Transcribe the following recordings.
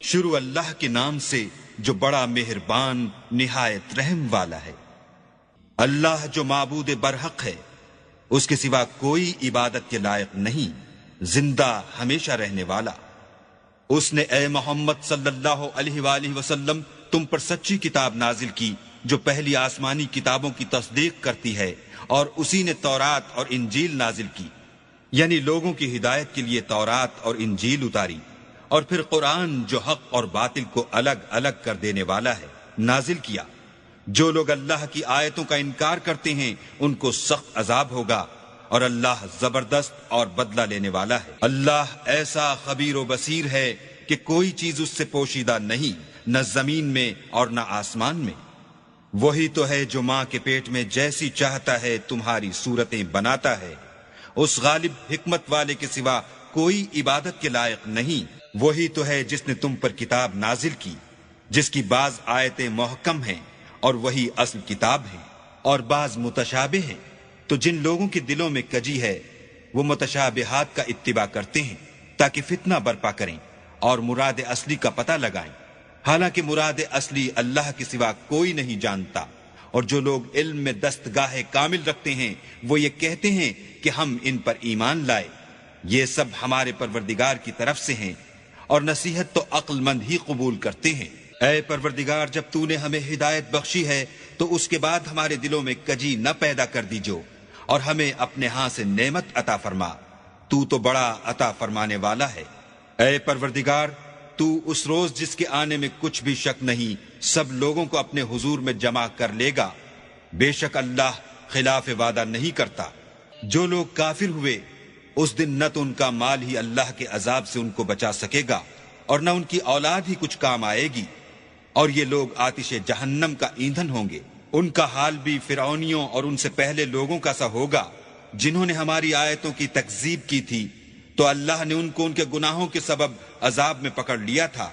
شروع اللہ کے نام سے جو بڑا مہربان نہایت رحم والا ہے۔ اللہ جو معبود برحق ہے، اس کے سوا کوئی عبادت کے لائق نہیں، زندہ ہمیشہ رہنے والا۔ اس نے اے محمد صلی اللہ علیہ وآلہ وسلم تم پر سچی کتاب نازل کی جو پہلی آسمانی کتابوں کی تصدیق کرتی ہے، اور اسی نے تورات اور انجیل نازل کی، یعنی لوگوں کی ہدایت کے لیے تورات اور انجیل اتاری، اور پھر قرآن جو حق اور باطل کو الگ الگ کر دینے والا ہے نازل کیا۔ جو لوگ اللہ کی آیتوں کا انکار کرتے ہیں ان کو سخت عذاب ہوگا، اور اللہ زبردست اور بدلہ لینے والا ہے۔ اللہ ایسا خبیر و بصیر ہے کہ کوئی چیز اس سے پوشیدہ نہیں، نہ زمین میں اور نہ آسمان میں۔ وہی تو ہے جو ماں کے پیٹ میں جیسی چاہتا ہے تمہاری صورتیں بناتا ہے۔ اس غالب حکمت والے کے سوا کوئی عبادت کے لائق نہیں۔ وہی تو ہے جس نے تم پر کتاب نازل کی، جس کی بعض آیتیں محکم ہیں اور وہی اصل کتاب ہے، اور بعض متشابہ ہیں۔ تو جن لوگوں کے دلوں میں کجی ہے وہ متشابہات کا اتباع کرتے ہیں تاکہ فتنہ برپا کریں اور مراد اصلی کا پتہ لگائیں، حالانکہ مراد اصلی اللہ کے سوا کوئی نہیں جانتا۔ اور جو لوگ علم میں دستگاہ کامل رکھتے ہیں وہ یہ کہتے ہیں کہ ہم ان پر ایمان لائے، یہ سب ہمارے پروردگار کی طرف سے ہیں، اور نصیحت تو عقل مند ہی قبول کرتے ہیں۔ اے پروردگار، جب تو نے ہمیں ہدایت بخشی ہے تو اس کے بعد ہمارے دلوں میں کجی نہ پیدا کر دیجو، اور ہمیں اپنے ہاں سے نعمت عطا فرما، تو بڑا عطا فرمانے والا ہے۔ اے پروردگار، تو اس روز جس کے آنے میں کچھ بھی شک نہیں سب لوگوں کو اپنے حضور میں جمع کر لے گا، بے شک اللہ خلاف وعدہ نہیں کرتا۔ جو لوگ کافر ہوئے اس دن نہ تو ان کا مال ہی اللہ کے عذاب سے ان کو بچا سکے گا، اور نہ ان کی اولاد ہی کچھ کام آئے گی، اور یہ لوگ آتش جہنم کا ایندھن ہوں گے۔ ان کا حال بھی فرعونیوں اور ان سے پہلے لوگوں کا سا ہوگا جنہوں نے ہماری آیتوں کی تکذیب کی تھی، تو اللہ نے ان کو ان کے گناہوں کے سبب عذاب میں پکڑ لیا تھا،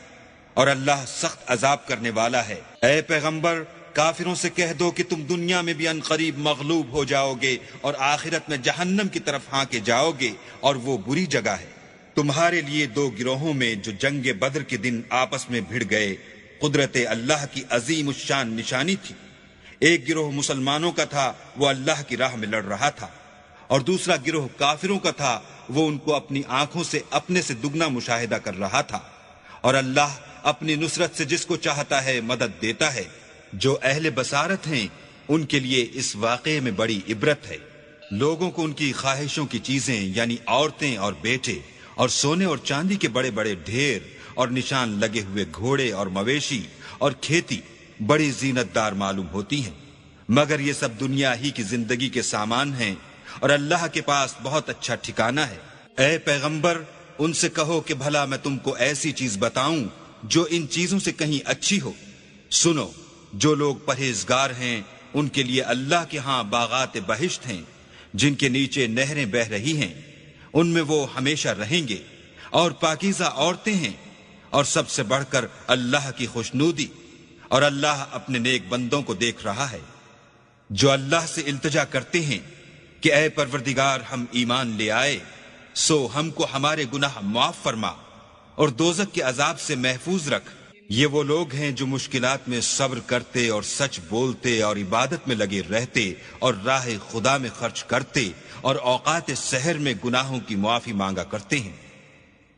اور اللہ سخت عذاب کرنے والا ہے۔ اے پیغمبر، کافروں سے کہہ دو کہ تم دنیا میں بھی عنقریب مغلوب ہو جاؤ گے اور آخرت میں جہنم کی طرف ہانکے جاؤ گے، اور وہ بری جگہ ہے۔ تمہارے لیے دو گروہوں میں جو جنگ بدر کے دن آپس میں بھڑ گئے قدرت اللہ کی عظیم الشان نشانی تھی۔ ایک گروہ مسلمانوں کا تھا، وہ اللہ کی راہ میں لڑ رہا تھا، اور دوسرا گروہ کافروں کا تھا، وہ ان کو اپنی آنکھوں سے اپنے سے دگنا مشاہدہ کر رہا تھا۔ اور اللہ اپنی نصرت سے جس کو چاہتا ہے مدد دیتا ہے۔ جو اہل بصارت ہیں ان کے لیے اس واقعے میں بڑی عبرت ہے۔ لوگوں کو ان کی خواہشوں کی چیزیں یعنی عورتیں اور بیٹے اور سونے اور چاندی کے بڑے بڑے ڈھیر اور نشان لگے ہوئے گھوڑے اور مویشی اور کھیتی بڑی زینت دار معلوم ہوتی ہیں، مگر یہ سب دنیا ہی کی زندگی کے سامان ہیں، اور اللہ کے پاس بہت اچھا ٹھکانہ ہے۔ اے پیغمبر، ان سے کہو کہ بھلا میں تم کو ایسی چیز بتاؤں جو ان چیزوں سے کہیں اچھی ہو۔ سنو، جو لوگ پرہیزگار ہیں ان کے لیے اللہ کے ہاں باغات بہشت ہیں جن کے نیچے نہریں بہ رہی ہیں، ان میں وہ ہمیشہ رہیں گے، اور پاکیزہ عورتیں ہیں، اور سب سے بڑھ کر اللہ کی خوشنودی، اور اللہ اپنے نیک بندوں کو دیکھ رہا ہے جو اللہ سے التجا کرتے ہیں کہ اے پروردگار ہم ایمان لے آئے، سو ہم کو ہمارے گناہ معاف فرما اور دوزخ کے عذاب سے محفوظ رکھ۔ یہ وہ لوگ ہیں جو مشکلات میں صبر کرتے اور سچ بولتے اور عبادت میں لگے رہتے اور راہ خدا میں خرچ کرتے اور اوقات سحر میں گناہوں کی معافی مانگا کرتے ہیں۔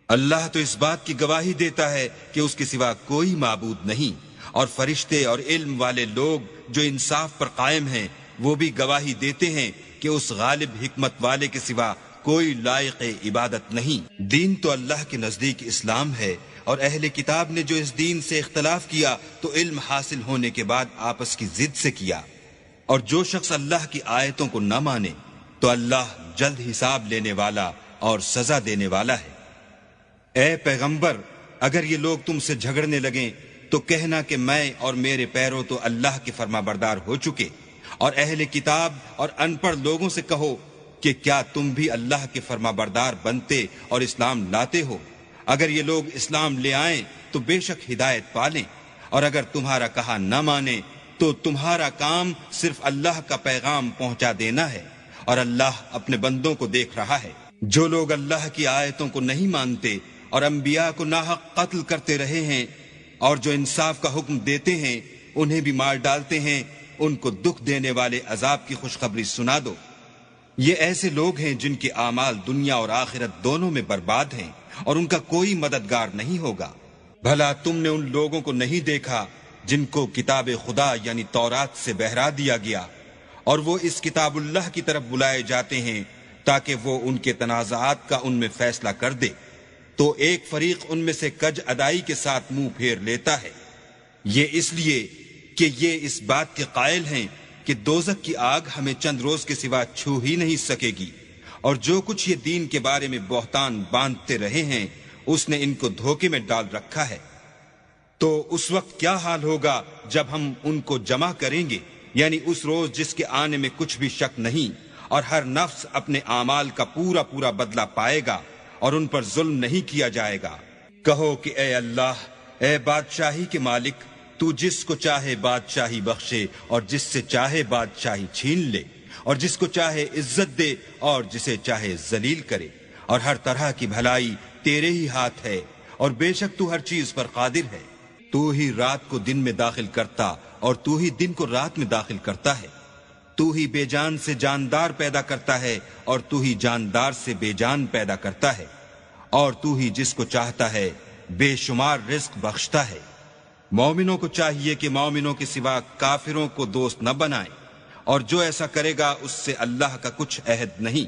اللہ تو اس بات کی گواہی دیتا ہے کہ اس کے سوا کوئی معبود نہیں، اور فرشتے اور علم والے لوگ جو انصاف پر قائم ہیں وہ بھی گواہی دیتے ہیں کہ اس غالب حکمت والے کے سوا کوئی لائق عبادت نہیں۔ دین تو اللہ کے نزدیک اسلام ہے، اور اہل کتاب نے جو اس دین سے اختلاف کیا تو علم حاصل ہونے کے بعد آپس کی ضد سے کیا، اور جو شخص اللہ کی آیتوں کو نہ مانے تو اللہ جلد حساب لینے والا اور سزا دینے والا ہے۔ اے پیغمبر، اگر یہ لوگ تم سے جھگڑنے لگیں تو کہنا کہ میں اور میرے پیروں تو اللہ کے فرما بردار ہو چکے، اور اہل کتاب اور ان پڑھ لوگوں سے کہو کہ کیا تم بھی اللہ کے فرما بردار بنتے اور اسلام لاتے ہو؟ اگر یہ لوگ اسلام لے آئیں تو بے شک ہدایت پالیں، اور اگر تمہارا کہا نہ مانے تو تمہارا کام صرف اللہ کا پیغام پہنچا دینا ہے، اور اللہ اپنے بندوں کو دیکھ رہا ہے۔ جو لوگ اللہ کی آیتوں کو نہیں مانتے اور انبیاء کو ناحق قتل کرتے رہے ہیں، اور جو انصاف کا حکم دیتے ہیں انہیں بھی مار ڈالتے ہیں، ان کو دکھ دینے والے عذاب کی خوشخبری سنا دو۔ یہ ایسے لوگ ہیں جن کے اعمال دنیا اور آخرت دونوں میں برباد ہیں، اور ان کا کوئی مددگار نہیں ہوگا۔ بھلا تم نے ان لوگوں کو نہیں دیکھا جن کو کتاب خدا یعنی تورات سے بہرا دیا گیا، اور وہ اس کتاب اللہ کی طرف بلائے جاتے ہیں تاکہ وہ ان کے تنازعات کا ان میں فیصلہ کر دے، تو ایک فریق ان میں سے کج ادائی کے ساتھ منہ پھیر لیتا ہے۔ یہ اس لیے کہ یہ اس بات کے قائل ہیں کہ دوزخ کی آگ ہمیں چند روز کے سوا چھو ہی نہیں سکے گی، اور جو کچھ یہ دین کے بارے میں بہتان باندھتے رہے ہیں اس نے ان کو دھوکے میں ڈال رکھا ہے۔ تو اس وقت کیا حال ہوگا جب ہم ان کو جمع کریں گے، یعنی اس روز جس کے آنے میں کچھ بھی شک نہیں، اور ہر نفس اپنے اعمال کا پورا پورا بدلہ پائے گا، اور ان پر ظلم نہیں کیا جائے گا۔ کہو کہ اے اللہ، اے بادشاہی کے مالک، تو جس کو چاہے بادشاہی بخشے اور جس سے چاہے بادشاہی چھین لے، اور جس کو چاہے عزت دے اور جسے چاہے ذلیل کرے، اور ہر طرح کی بھلائی تیرے ہی ہاتھ ہے، اور بے شک تو ہر چیز پر قادر ہے۔ تو ہی رات کو دن میں داخل کرتا اور تو ہی دن کو رات میں داخل کرتا ہے۔ تو ہی بے جان سے جاندار پیدا کرتا ہے اور تو ہی جاندار سے بے جان پیدا کرتا ہے، اور تو ہی جس کو چاہتا ہے بے شمار رزق بخشتا ہے۔ مومنوں کو چاہیے کہ مومنوں کے سوا کافروں کو دوست نہ بنائیں، اور جو ایسا کرے گا اس سے اللہ کا کچھ عہد نہیں۔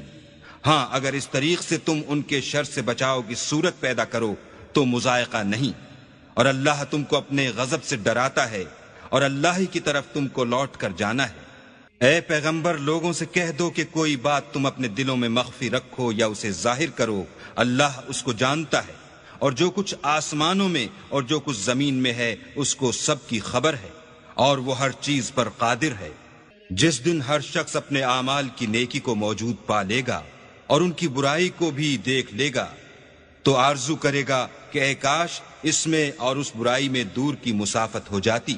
ہاں اگر اس طریق سے تم ان کے شر سے بچاؤ کی صورت پیدا کرو تو مضائقہ نہیں، اور اللہ تم کو اپنے غضب سے ڈراتا ہے، اور اللہ ہی کی طرف تم کو لوٹ کر جانا ہے۔ اے پیغمبر، لوگوں سے کہہ دو کہ کوئی بات تم اپنے دلوں میں مخفی رکھو یا اسے ظاہر کرو، اللہ اس کو جانتا ہے، اور جو کچھ آسمانوں میں اور جو کچھ زمین میں ہے اس کو سب کی خبر ہے، اور وہ ہر چیز پر قادر ہے۔ جس دن ہر شخص اپنے اعمال کی نیکی کو موجود پا لے گا اور ان کی برائی کو بھی دیکھ لے گا، تو آرزو کرے گا کہ اے کاش اس میں اور اس برائی میں دور کی مسافت ہو جاتی،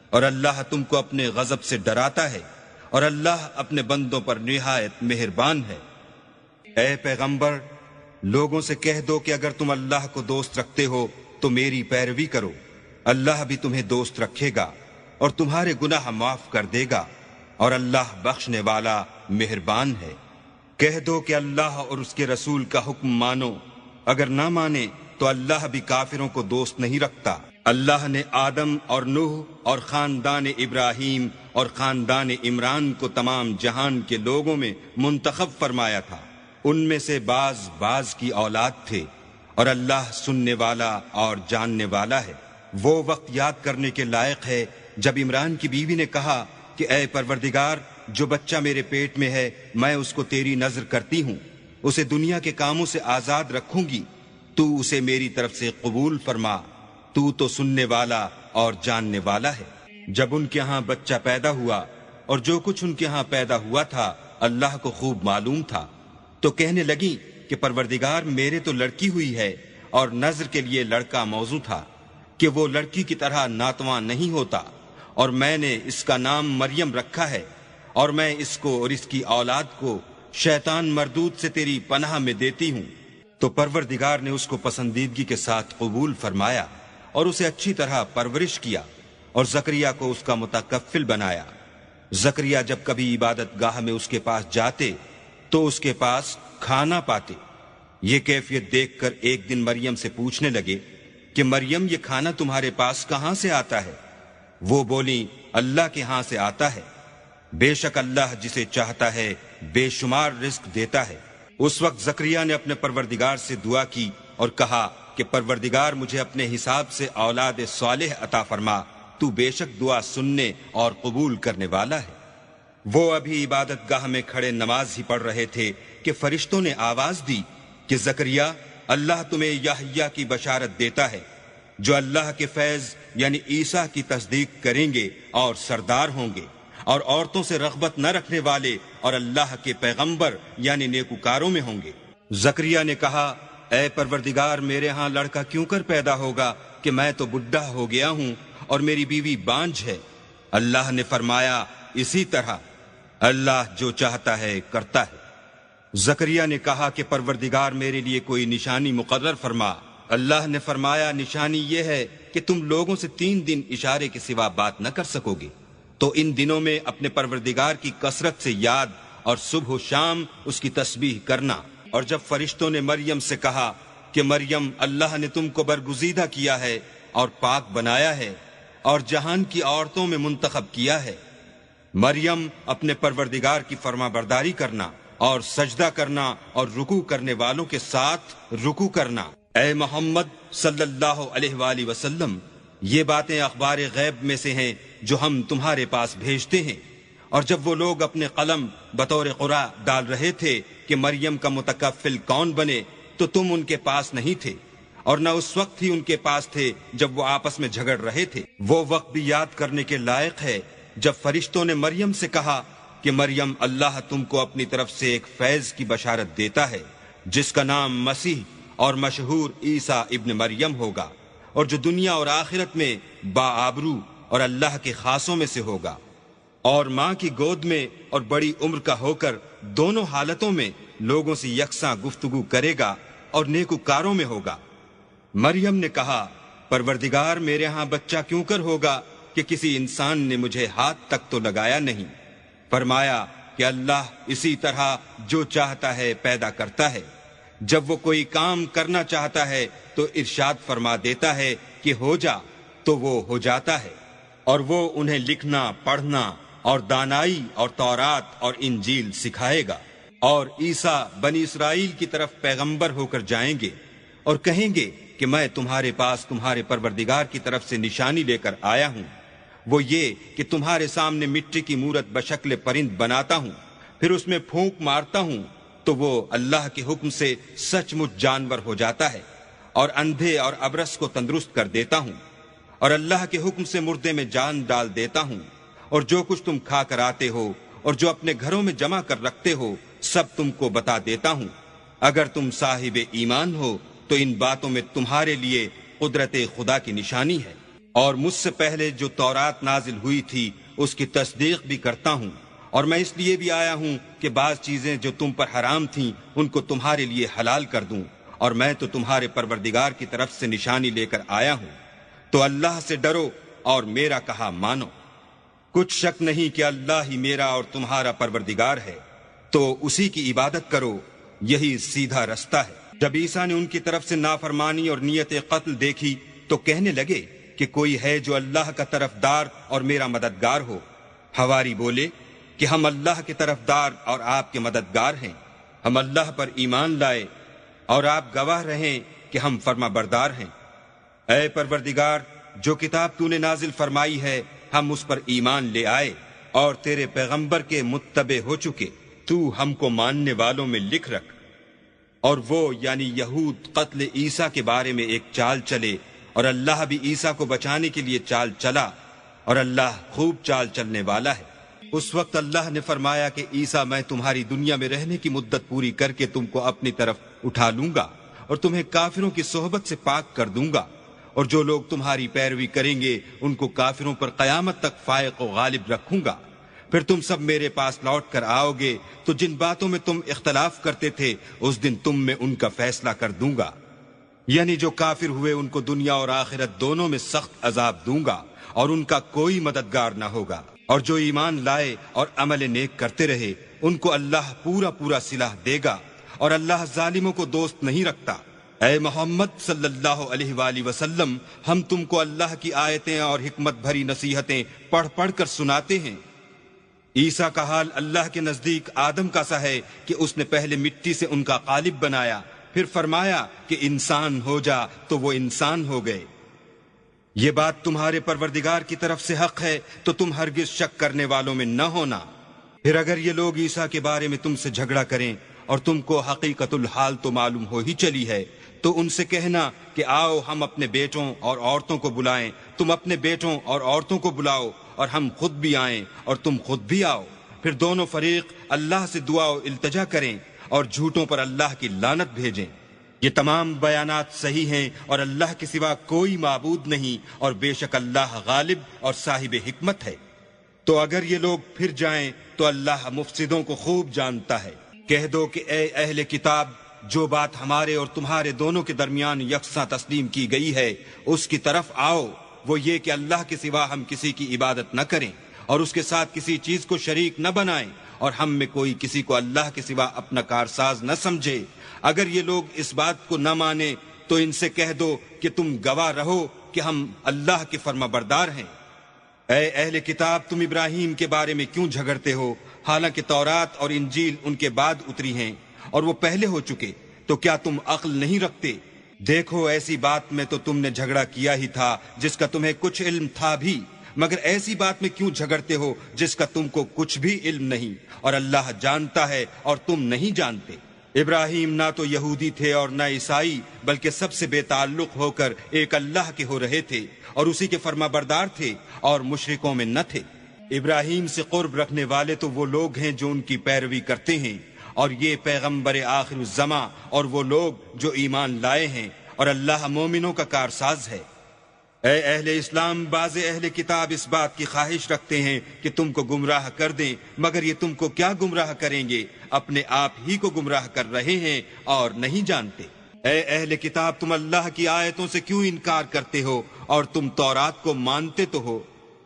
اور اللہ تم کو اپنے غضب سے ڈراتا ہے، اور اللہ اپنے بندوں پر نہایت مہربان ہے۔ اے پیغمبر، لوگوں سے کہہ دو کہ اگر تم اللہ کو دوست رکھتے ہو تو میری پیروی کرو، اللہ بھی تمہیں دوست رکھے گا اور تمہارے گناہ معاف کر دے گا، اور اللہ بخشنے والا مہربان ہے۔ کہہ دو کہ اللہ اور اس کے رسول کا حکم مانو، اگر نہ مانے تو اللہ بھی کافروں کو دوست نہیں رکھتا۔ اللہ نے آدم اور نوح اور خاندان ابراہیم اور خاندان عمران کو تمام جہان کے لوگوں میں منتخب فرمایا تھا، ان میں سے بعض کی اولاد تھے، اور اللہ سننے والا اور جاننے والا ہے۔ وہ وقت یاد کرنے کے لائق ہے جب عمران کی بیوی نے کہا کہ اے پروردگار، جو بچہ میرے پیٹ میں ہے میں اس کو تیری نذر کرتی ہوں، اسے دنیا کے کاموں سے آزاد رکھوں گی، تو اسے میری طرف سے قبول فرما، تو سننے والا اور جاننے والا ہے۔ جب ان کے ہاں بچہ پیدا ہوا اور جو کچھ ان کے ہاں پیدا ہوا تھا اللہ کو خوب معلوم تھا، تو کہنے لگی کہ پروردگار، میرے تو لڑکی ہوئی ہے، اور نذر کے لیے لڑکا موضوع تھا کہ وہ لڑکی کی طرح ناتواں نہیں ہوتا، اور میں نے اس کا نام مریم رکھا ہے، اور میں اس کو اور اس کی اولاد کو شیطان مردود سے تیری پناہ میں دیتی ہوں۔ تو پروردگار نے اس کو پسندیدگی کے ساتھ قبول فرمایا اور اسے اچھی طرح پرورش کیا، اور زکریہ کو اس کا متکفل بنایا۔ زکریہ جب کبھی عبادت گاہ میں اس کے پاس جاتے تو اس کے پاس کھانا پاتے۔ یہ کیفیت دیکھ کر ایک دن مریم سے پوچھنے لگے کہ مریم، یہ کھانا تمہارے پاس کہاں سے آتا ہے؟ وہ بولی، اللہ کے ہاں سے آتا ہے، بے شک اللہ جسے چاہتا ہے بے شمار رزق دیتا ہے۔ اس وقت زکریہ نے اپنے پروردگار سے دعا کی اور کہا کہ پروردگار، مجھے اپنے حساب سے اولاد صالح عطا فرما، تو بے شک دعا سننے اور قبول کرنے والا ہے۔ وہ ابھی عبادت گاہ میں کھڑے نماز ہی پڑھ رہے تھے کہ فرشتوں نے آواز دی کہ زکریہ، اللہ تمہیں یحییٰ کی بشارت دیتا ہے، جو اللہ کے فیض یعنی عیسیٰ کی تصدیق کریں گے اور سردار ہوں گے، اور عورتوں سے رغبت نہ رکھنے والے اور اللہ کے پیغمبر یعنی نیکوکاروں میں ہوں گے۔ زکریہ نے کہا، اے پروردگار، میرے ہاں لڑکا کیوں کر پیدا ہوگا کہ میں تو بڈھا ہو گیا ہوں اور میری بیوی بانجھ ہے۔ اللہ نے فرمایا، اسی طرح اللہ جو چاہتا ہے کرتا ہے۔ زکریہ نے کہا کہ پروردگار، میرے لیے کوئی نشانی مقرر فرما، اللہ نے فرمایا نشانی یہ ہے کہ تم لوگوں سے 3 دن اشارے کے سوا بات نہ کر سکو گے، تو ان دنوں میں اپنے پروردگار کی کثرت سے یاد اور صبح و شام اس کی تسبیح کرنا۔ اور جب فرشتوں نے مریم سے کہا کہ مریم اللہ نے تم کو برگزیدہ کیا ہے اور پاک بنایا ہے اور جہان کی عورتوں میں منتخب کیا ہے، مریم اپنے پروردگار کی فرما برداری کرنا اور سجدہ کرنا اور رکوع کرنے والوں کے ساتھ رکوع کرنا۔ اے محمد صلی اللہ علیہ وآلہ وسلم، یہ باتیں اخبار غیب میں سے ہیں جو ہم تمہارے پاس بھیجتے ہیں۔ اور جب وہ لوگ اپنے قلم بطور قرعہ ڈال رہے تھے کہ مریم کا متکفل کون بنے، تو تم ان کے پاس نہیں تھے، اور نہ اس وقت ہی ان کے پاس تھے جب وہ آپس میں جھگڑ رہے تھے۔ وہ وقت بھی یاد کرنے کے لائق ہے جب فرشتوں نے مریم سے کہا کہ مریم اللہ تم کو اپنی طرف سے ایک فیض کی بشارت دیتا ہے جس کا نام مسیح اور مشہور عیسیٰ ابن مریم ہوگا، اور جو دنیا اور آخرت میں باآبرو اور اللہ کے خاصوں میں سے ہوگا، اور ماں کی گود میں اور بڑی عمر کا ہو کر دونوں حالتوں میں لوگوں سے یکساں گفتگو کرے گا اور نیکوکاروں میں ہوگا۔ مریم نے کہا پروردگار میرے ہاں بچہ کیوں کر ہوگا کہ کسی انسان نے مجھے ہاتھ تک تو لگایا نہیں۔ فرمایا کہ اللہ اسی طرح جو چاہتا ہے پیدا کرتا ہے، جب وہ کوئی کام کرنا چاہتا ہے تو ارشاد فرما دیتا ہے کہ ہو جا تو وہ ہو جاتا ہے، اور وہ انہیں لکھنا پڑھنا اور دانائی اور تورات اور انجیل سکھائے گا۔ اور عیسیٰ بنی اسرائیل کی طرف پیغمبر ہو کر جائیں گے اور کہیں گے کہ میں تمہارے پاس تمہارے پروردگار کی طرف سے نشانی لے کر آیا ہوں، وہ یہ کہ تمہارے سامنے مٹی کی مورت بشکل پرند بناتا ہوں، پھر اس میں پھونک مارتا ہوں تو وہ اللہ کے حکم سے سچ مچ جانور ہو جاتا ہے، اور اندھے اور ابرص کو تندرست کر دیتا ہوں، اور اللہ کے حکم سے مردے میں جان ڈال دیتا ہوں، اور جو کچھ تم کھا کر آتے ہو اور جو اپنے گھروں میں جمع کر رکھتے ہو سب تم کو بتا دیتا ہوں۔ اگر تم صاحب ایمان ہو تو ان باتوں میں تمہارے لیے قدرت خدا کی نشانی ہے، اور مجھ سے پہلے جو تورات نازل ہوئی تھی اس کی تصدیق بھی کرتا ہوں، اور میں اس لیے بھی آیا ہوں کہ بعض چیزیں جو تم پر حرام تھیں ان کو تمہارے لیے حلال کر دوں، اور میں تو تمہارے پروردگار کی طرف سے نشانی لے کر آیا ہوں، تو اللہ سے ڈرو اور میرا کہا مانو۔ کچھ شک نہیں کہ اللہ ہی میرا اور تمہارا پروردگار ہے، تو اسی کی عبادت کرو، یہی سیدھا رستہ ہے۔ جب عیسیٰ نے ان کی طرف سے نافرمانی اور نیت قتل دیکھی تو کہنے لگے کہ کوئی ہے جو اللہ کا طرفدار اور میرا مددگار ہو۔ حواری بولے کہ ہم اللہ کے طرفدار اور آپ کے مددگار ہیں، ہم اللہ پر ایمان لائے اور آپ گواہ رہیں کہ ہم فرما بردار ہیں۔ اے پروردگار، جو کتاب تو نے نازل فرمائی ہے ہم اس پر ایمان لے آئے اور تیرے پیغمبر کے متبع ہو چکے، تو ہم کو ماننے والوں میں لکھ رکھ۔ اور وہ یعنی یہود قتل عیسیٰ کے بارے میں ایک چال چلے، اور اللہ بھی عیسیٰ کو بچانے کے لیے چال چلا، اور اللہ خوب چال چلنے والا ہے۔ اس وقت اللہ نے فرمایا کہ عیسیٰ میں تمہاری دنیا میں رہنے کی مدت پوری کر کے تم کو اپنی طرف اٹھا لوں گا اور تمہیں کافروں کی صحبت سے پاک کر دوں گا، اور جو لوگ تمہاری پیروی کریں گے ان کو کافروں پر قیامت تک فائق و غالب رکھوں گا۔ پھر تم سب میرے پاس لوٹ کر آؤ گے تو جن باتوں میں تم اختلاف کرتے تھے اس دن تم میں ان کا فیصلہ کر دوں گا، یعنی جو کافر ہوئے ان کو دنیا اور آخرت دونوں میں سخت عذاب دوں گا اور ان کا کوئی مددگار نہ ہوگا، اور جو ایمان لائے اور عمل نیک کرتے رہے ان کو اللہ پورا پورا صلاح دے گا، اور اللہ ظالموں کو دوست نہیں رکھتا۔ اے محمد صلی اللہ علیہ وآلہ وسلم، ہم تم کو اللہ کی آیتیں اور حکمت بھری نصیحتیں پڑھ پڑھ کر سناتے ہیں۔ عیسیٰ کا حال اللہ کے نزدیک آدم کا سا ہے کہ اس نے پہلے مٹی سے ان کا قالب بنایا، پھر فرمایا کہ انسان ہو جا تو وہ انسان ہو گئے۔ یہ بات تمہارے پروردگار کی طرف سے حق ہے تو تم ہرگز شک کرنے والوں میں نہ ہونا۔ پھر اگر یہ لوگ عیسیٰ کے بارے میں تم سے جھگڑا کریں اور تم کو حقیقت الحال تو معلوم ہو ہی چلی ہے، تو ان سے کہنا کہ آؤ ہم اپنے بیٹوں اور عورتوں کو بلائیں، تم اپنے بیٹوں اور عورتوں کو بلاؤ، اور ہم خود بھی آئیں اور تم خود بھی آؤ، پھر دونوں فریق اللہ سے دعا و التجا کریں اور جھوٹوں پر اللہ کی لعنت بھیجیں۔ یہ تمام بیانات صحیح ہیں اور اللہ کے سوا کوئی معبود نہیں، اور بے شک اللہ غالب اور صاحب حکمت ہے۔ تو اگر یہ لوگ پھر جائیں تو اللہ مفسدوں کو خوب جانتا ہے۔ کہہ دو کہ اے اہل کتاب، جو بات ہمارے اور تمہارے دونوں کے درمیان یکساں تسلیم کی گئی ہے اس کی طرف آؤ، وہ یہ کہ اللہ کے سوا ہم کسی کی عبادت نہ کریں اور اس کے ساتھ کسی چیز کو شریک نہ بنائیں، اور ہم میں کوئی کسی کو اللہ کے سوا اپنا کارساز نہ سمجھے۔ اگر یہ لوگ اس بات کو نہ مانے تو ان سے کہہ دو کہ تم گواہ رہو کہ ہم اللہ کے فرما بردار ہیں۔ اے اہل کتاب، تم ابراہیم کے بارے میں کیوں جھگڑتے ہو، حالانکہ تورات اور انجیل ان کے بعد اتری ہیں اور وہ پہلے ہو چکے، تو کیا تم عقل نہیں رکھتے؟ دیکھو، ایسی بات میں تو تم نے جھگڑا کیا ہی تھا جس کا تمہیں کچھ علم تھا بھی، مگر ایسی بات میں کیوں جھگڑتے ہو جس کا تم کو کچھ بھی علم نہیں، اور اللہ جانتا ہے اور تم نہیں جانتے۔ ابراہیم نہ تو یہودی تھے اور نہ عیسائی، بلکہ سب سے بے تعلق ہو کر ایک اللہ کے ہو رہے تھے اور اسی کے فرما بردار تھے اور مشرکوں میں نہ تھے۔ ابراہیم سے قرب رکھنے والے تو وہ لوگ ہیں جو ان کی پیروی کرتے ہیں، اور یہ پیغمبر آخر الزماں اور وہ لوگ جو ایمان لائے ہیں، اور اللہ مومنوں کا کارساز ہے۔ اے اہل اسلام، بعض اہل کتاب اس بات کی خواہش رکھتے ہیں کہ تم کو گمراہ کر دیں، مگر یہ تم کو کیا گمراہ کریں گے، اپنے آپ ہی کو گمراہ کر رہے ہیں اور نہیں جانتے۔ اے اہل کتاب، تم اللہ کی آیتوں سے کیوں انکار کرتے ہو اور تم تورات کو مانتے تو ہو؟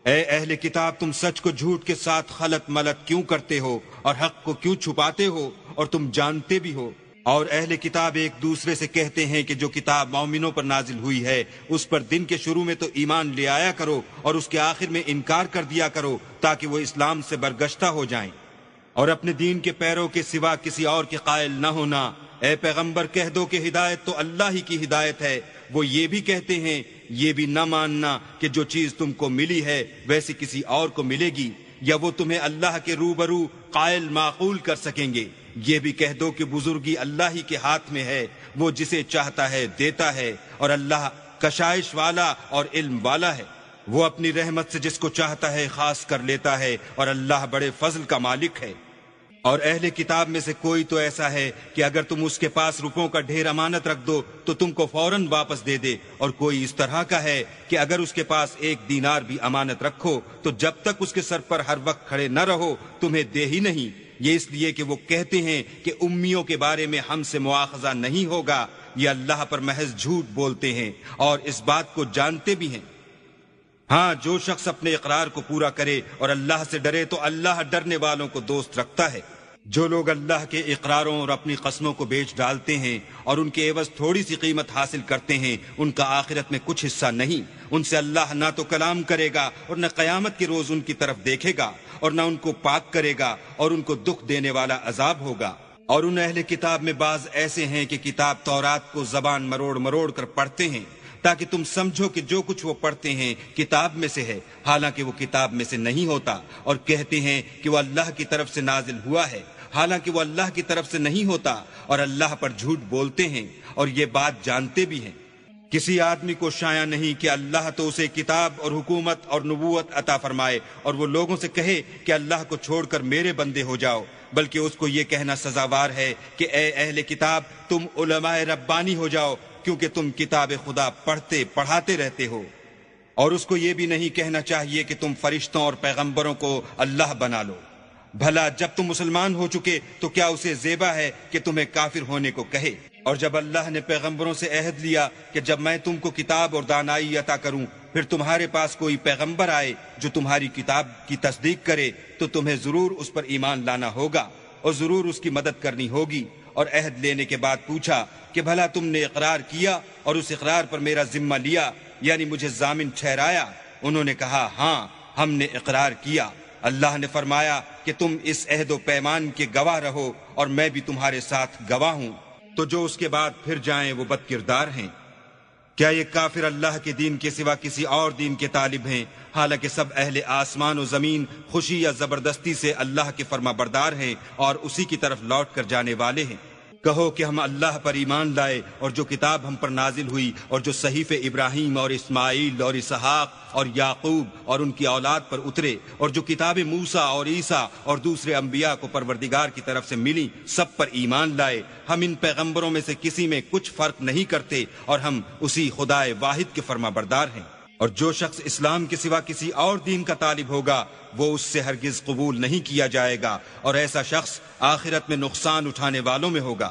اے اہل کتاب، تم سچ کو جھوٹ کے ساتھ خلط ملط کیوں کرتے ہو اور حق کو کیوں چھپاتے ہو اور تم جانتے بھی ہو؟ اور اہل کتاب ایک دوسرے سے کہتے ہیں کہ جو کتاب مومنوں پر نازل ہوئی ہے اس پر دن کے شروع میں تو ایمان لے آیا کرو اور اس کے آخر میں انکار کر دیا کرو، تاکہ وہ اسلام سے برگشتہ ہو جائیں، اور اپنے دین کے پیروں کے سوا کسی اور کے قائل نہ ہونا۔ اے پیغمبر، کہہ دو کہ ہدایت تو اللہ ہی کی ہدایت ہے۔ وہ یہ بھی کہتے ہیں، یہ بھی نہ ماننا کہ جو چیز تم کو ملی ہے ویسی کسی اور کو ملے گی، یا وہ تمہیں اللہ کے روبرو قائل معقول کر سکیں گے۔ یہ بھی کہہ دو کہ بزرگی اللہ ہی کے ہاتھ میں ہے، وہ جسے چاہتا ہے دیتا ہے، اور اللہ کشائش والا اور علم والا ہے۔ وہ اپنی رحمت سے جس کو چاہتا ہے خاص کر لیتا ہے، اور اللہ بڑے فضل کا مالک ہے۔ اور اہل کتاب میں سے کوئی تو ایسا ہے کہ اگر تم اس کے پاس روپوں کا ڈھیر امانت رکھ دو تو تم کو فوراً واپس دے دے، اور کوئی اس طرح کا ہے کہ اگر اس کے پاس 1 دینار بھی امانت رکھو تو جب تک اس کے سر پر ہر وقت کھڑے نہ رہو تمہیں دے ہی نہیں۔ یہ اس لیے کہ وہ کہتے ہیں کہ امیوں کے بارے میں ہم سے مواخذہ نہیں ہوگا۔ یہ اللہ پر محض جھوٹ بولتے ہیں اور اس بات کو جانتے بھی ہیں۔ ہاں، جو شخص اپنے اقرار کو پورا کرے اور اللہ سے ڈرے تو اللہ ڈرنے والوں کو دوست رکھتا ہے۔ جو لوگ اللہ کے اقراروں اور اپنی قسموں کو بیچ ڈالتے ہیں اور ان کے عوض تھوڑی سی قیمت حاصل کرتے ہیں، ان کا آخرت میں کچھ حصہ نہیں۔ ان سے اللہ نہ تو کلام کرے گا اور نہ قیامت کے روز ان کی طرف دیکھے گا، اور نہ ان کو پاک کرے گا، اور ان کو دکھ دینے والا عذاب ہوگا۔ اور ان اہل کتاب میں بعض ایسے ہیں کہ کتاب تورات کو زبان مروڑ مروڑ کر پڑھتے ہیں تاکہ تم سمجھو کہ جو کچھ وہ پڑھتے ہیں کتاب میں سے ہے، حالانکہ وہ کتاب میں سے نہیں ہوتا، اور کہتے ہیں کہ وہ اللہ کی طرف سے نازل ہوا ہے، حالانکہ وہ اللہ کی طرف سے نہیں ہوتا، اور اللہ پر جھوٹ بولتے ہیں اور یہ بات جانتے بھی ہیں۔ کسی آدمی کو شایع نہیں کہ اللہ تو اسے کتاب اور حکومت اور نبوت عطا فرمائے اور وہ لوگوں سے کہے کہ اللہ کو چھوڑ کر میرے بندے ہو جاؤ، بلکہ اس کو یہ کہنا سزاوار ہے کہ اے اہل کتاب، تم علماء ربانی ہو جاؤ، کیونکہ تم کتاب خدا پڑھتے پڑھاتے رہتے ہو۔ اور اس کو یہ بھی نہیں کہنا چاہیے کہ تم فرشتوں اور پیغمبروں کو اللہ بنا لو۔ بھلا جب تم مسلمان ہو چکے تو کیا اسے زیبا ہے کہ تمہیں کافر ہونے کو کہے؟ اور جب اللہ نے پیغمبروں سے عہد لیا کہ جب میں تم کو کتاب اور دانائی عطا کروں، پھر تمہارے پاس کوئی پیغمبر آئے جو تمہاری کتاب کی تصدیق کرے، تو تمہیں ضرور اس پر ایمان لانا ہوگا اور ضرور اس کی مدد کرنی ہوگی۔ اور عہد لینے کے بعد پوچھا کہ بھلا تم نے اقرار کیا اور اس اقرار پر میرا ذمہ لیا، یعنی مجھے ضامن ٹھہرایا؟ انہوں نے کہا ہاں، ہم نے اقرار کیا۔ اللہ نے فرمایا کہ تم اس عہد و پیمان کے گواہ رہو اور میں بھی تمہارے ساتھ گواہ ہوں۔ تو جو اس کے بعد پھر جائیں وہ بد کردار ہیں۔ کیا یہ کافر اللہ کے دین کے سوا کسی اور دین کے طالب ہیں، حالانکہ سب اہل آسمان و زمین خوشی یا زبردستی سے اللہ کے فرما بردار ہیں اور اسی کی طرف لوٹ کر جانے والے ہیں۔ کہو کہ ہم اللہ پر ایمان لائے اور جو کتاب ہم پر نازل ہوئی اور جو صحیفے ابراہیم اور اسماعیل اور اسحاق اور یعقوب اور ان کی اولاد پر اترے، اور جو کتاب موسیٰ اور عیسیٰ اور دوسرے انبیاء کو پروردگار کی طرف سے ملی، سب پر ایمان لائے۔ ہم ان پیغمبروں میں سے کسی میں کچھ فرق نہیں کرتے، اور ہم اسی خدائے واحد کے فرما بردار ہیں۔ اور جو شخص اسلام کے سوا کسی اور دین کا طالب ہوگا وہ اس سے ہرگز قبول نہیں کیا جائے گا، اور ایسا شخص آخرت میں نقصان اٹھانے والوں میں ہوگا۔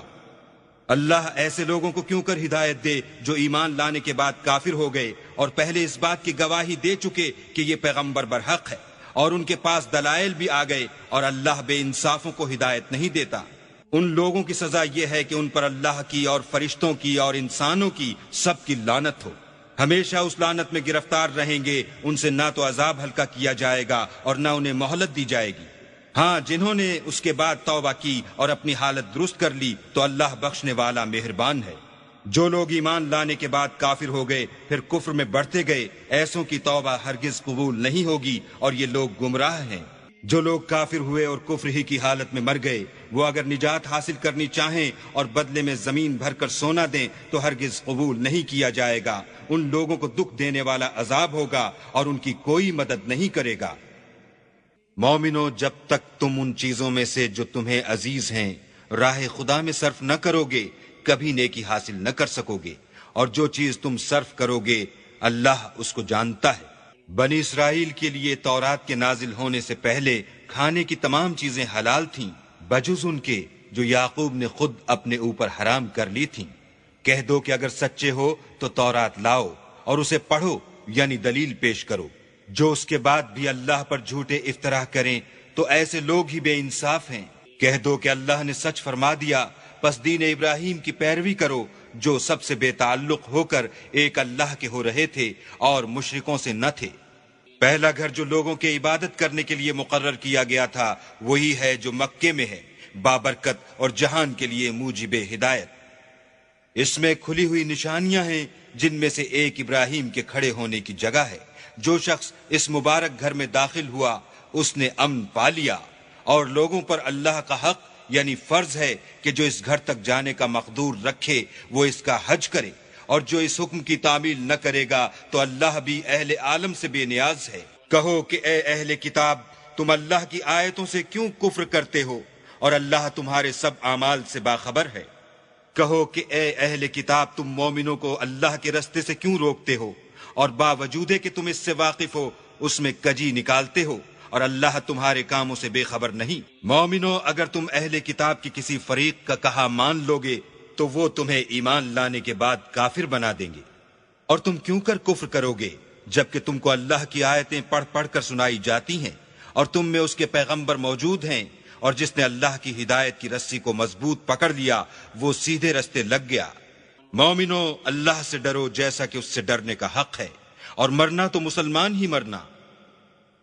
اللہ ایسے لوگوں کو کیوں کر ہدایت دے جو ایمان لانے کے بعد کافر ہو گئے اور پہلے اس بات کی گواہی دے چکے کہ یہ پیغمبر برحق ہے، اور ان کے پاس دلائل بھی آ گئے، اور اللہ بے انصافوں کو ہدایت نہیں دیتا۔ ان لوگوں کی سزا یہ ہے کہ ان پر اللہ کی اور فرشتوں کی اور انسانوں کی سب کی لعنت ہو، ہمیشہ اس لعنت میں گرفتار رہیں گے، ان سے نہ تو عذاب ہلکا کیا جائے گا اور نہ انہیں مہلت دی جائے گی۔ ہاں، جنہوں نے اس کے بعد توبہ کی اور اپنی حالت درست کر لی تو اللہ بخشنے والا مہربان ہے۔ جو لوگ ایمان لانے کے بعد کافر ہو گئے پھر کفر میں بڑھتے گئے، ایسوں کی توبہ ہرگز قبول نہیں ہوگی، اور یہ لوگ گمراہ ہیں۔ جو لوگ کافر ہوئے اور کفر ہی کی حالت میں مر گئے، وہ اگر نجات حاصل کرنی چاہیں اور بدلے میں زمین بھر کر سونا دیں تو ہرگز قبول نہیں کیا جائے گا۔ ان لوگوں کو دکھ دینے والا عذاب ہوگا اور ان کی کوئی مدد نہیں کرے گا۔ مومنو، جب تک تم ان چیزوں میں سے جو تمہیں عزیز ہیں راہ خدا میں صرف نہ کرو گے، کبھی نیکی حاصل نہ کر سکو گے، اور جو چیز تم صرف کرو گے اللہ اس کو جانتا ہے۔ بنی اسرائیل کے لیے تورات کے نازل ہونے سے پہلے کھانے کی تمام چیزیں حلال تھیں، بجز ان کے جو یعقوب نے خود اپنے اوپر حرام کر لی تھیں۔ کہہ دو کہ اگر سچے ہو تو تورات لاؤ اور اسے پڑھو، یعنی دلیل پیش کرو۔ جو اس کے بعد بھی اللہ پر جھوٹے افطرا کریں تو ایسے لوگ ہی بے انصاف ہیں۔ کہہ دو کہ اللہ نے سچ فرما دیا، پس دین ابراہیم کی پیروی کرو، جو سب سے بے تعلق ہو کر ایک اللہ کے ہو رہے تھے اور مشرکوں سے نہ تھے۔ پہلا گھر جو لوگوں کے عبادت کرنے کے لیے مقرر کیا گیا تھا وہی ہے جو مکے میں ہے، بابرکت اور جہان کے لیے موجب ہدایت۔ اس میں کھلی ہوئی نشانیاں ہیں، جن میں سے ایک ابراہیم کے کھڑے ہونے کی جگہ ہے۔ جو شخص اس مبارک گھر میں داخل ہوا اس نے امن پا لیا، اور لوگوں پر اللہ کا حق یعنی فرض ہے کہ جو اس گھر تک جانے کا مقدور رکھے وہ اس کا حج کرے، اور جو اس حکم کی تعمیل نہ کرے گا تو اللہ بھی اہل عالم سے بے نیاز ہے۔ کہو کہ اے اہل کتاب، تم اللہ کی آیتوں سے کیوں کفر کرتے ہو اور اللہ تمہارے سب اعمال سے باخبر ہے۔ کہو کہ اے اہل کتاب، تم مومنوں کو اللہ کے رستے سے کیوں روکتے ہو، اور باوجود کہ تم اس سے واقف ہو اس میں کجی نکالتے ہو، اور اللہ تمہارے کاموں سے بے خبر نہیں۔ مومنو، اگر تم اہل کتاب کی کسی فریق کا کہا مان لو گے تو وہ تمہیں ایمان لانے کے بعد کافر بنا دیں گے، اور تم کیوں کر کفر کرو گے جبکہ تم کو اللہ کی آیتیں پڑھ پڑھ کر سنائی جاتی ہیں، اور تم میں اس کے پیغمبر موجود ہیں، اور جس نے اللہ کی ہدایت کی رسی کو مضبوط پکڑ لیا وہ سیدھے رستے لگ گیا۔ مومنو، اللہ سے ڈرو جیسا کہ اس سے ڈرنے کا حق ہے، اور مرنا تو مسلمان ہی مرنا،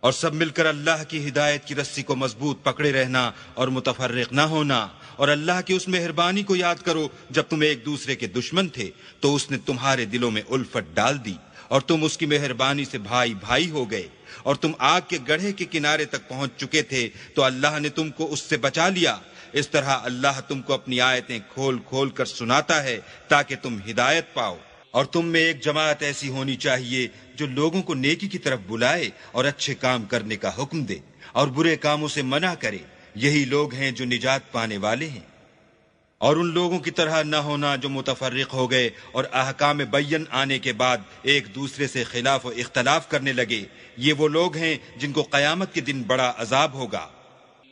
اور سب مل کر اللہ کی ہدایت کی رسی کو مضبوط پکڑے رہنا اور متفرق نہ ہونا، اور اللہ کی اس مہربانی کو یاد کرو جب تم ایک دوسرے کے دشمن تھے تو اس نے تمہارے دلوں میں الفت ڈال دی، اور تم اس کی مہربانی سے بھائی بھائی ہو گئے، اور تم آگ کے گڑھے کے کنارے تک پہنچ چکے تھے تو اللہ نے تم کو اس سے بچا لیا۔ اس طرح اللہ تم کو اپنی آیتیں کھول کھول کر سناتا ہے تاکہ تم ہدایت پاؤ۔ اور تم میں ایک جماعت ایسی ہونی چاہیے جو لوگوں کو نیکی کی طرف بلائے اور اچھے کام کرنے کا حکم دے اور برے کاموں سے منع کرے، یہی لوگ ہیں جو نجات پانے والے ہیں۔ اور ان لوگوں کی طرح نہ ہونا جو متفرق ہو گئے اور احکام بین آنے کے بعد ایک دوسرے سے خلاف و اختلاف کرنے لگے، یہ وہ لوگ ہیں جن کو قیامت کے دن بڑا عذاب ہوگا،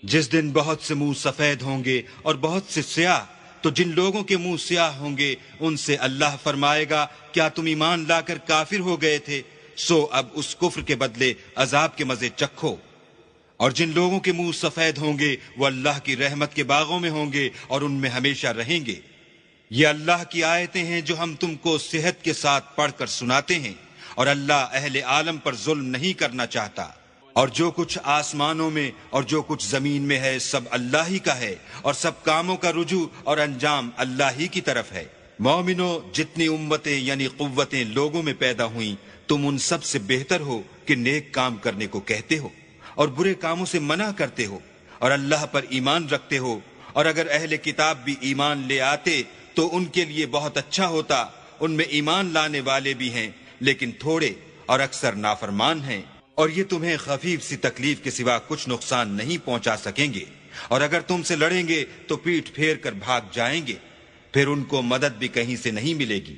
جس دن بہت سے منہ سفید ہوں گے اور بہت سے سیاہ۔ تو جن لوگوں کے منہ سیاہ ہوں گے ان سے اللہ فرمائے گا، کیا تم ایمان لا کر کافر ہو گئے تھے؟ سو اب اس کفر کے بدلے عذاب کے مزے چکھو۔ اور جن لوگوں کے منہ سفید ہوں گے وہ اللہ کی رحمت کے باغوں میں ہوں گے اور ان میں ہمیشہ رہیں گے۔ یہ اللہ کی آیتیں ہیں جو ہم تم کو صحت کے ساتھ پڑھ کر سناتے ہیں، اور اللہ اہل عالم پر ظلم نہیں کرنا چاہتا۔ اور جو کچھ آسمانوں میں اور جو کچھ زمین میں ہے سب اللہ ہی کا ہے، اور سب کاموں کا رجوع اور انجام اللہ ہی کی طرف ہے۔ مومنو، جتنی امتیں یعنی قوتیں لوگوں میں پیدا ہوئیں تم ان سب سے بہتر ہو کہ نیک کام کرنے کو کہتے ہو اور برے کاموں سے منع کرتے ہو، اور اللہ پر ایمان رکھتے ہو۔ اور اگر اہل کتاب بھی ایمان لے آتے تو ان کے لیے بہت اچھا ہوتا، ان میں ایمان لانے والے بھی ہیں لیکن تھوڑے اور اکثر نافرمان ہیں، اور یہ تمہیں خفیف سی تکلیف کے سوا کچھ نقصان نہیں پہنچا سکیں گے، اور اگر تم سے لڑیں گے تو پیٹھ پھیر کر بھاگ جائیں گے، پھر ان کو مدد بھی کہیں سے نہیں ملے گی۔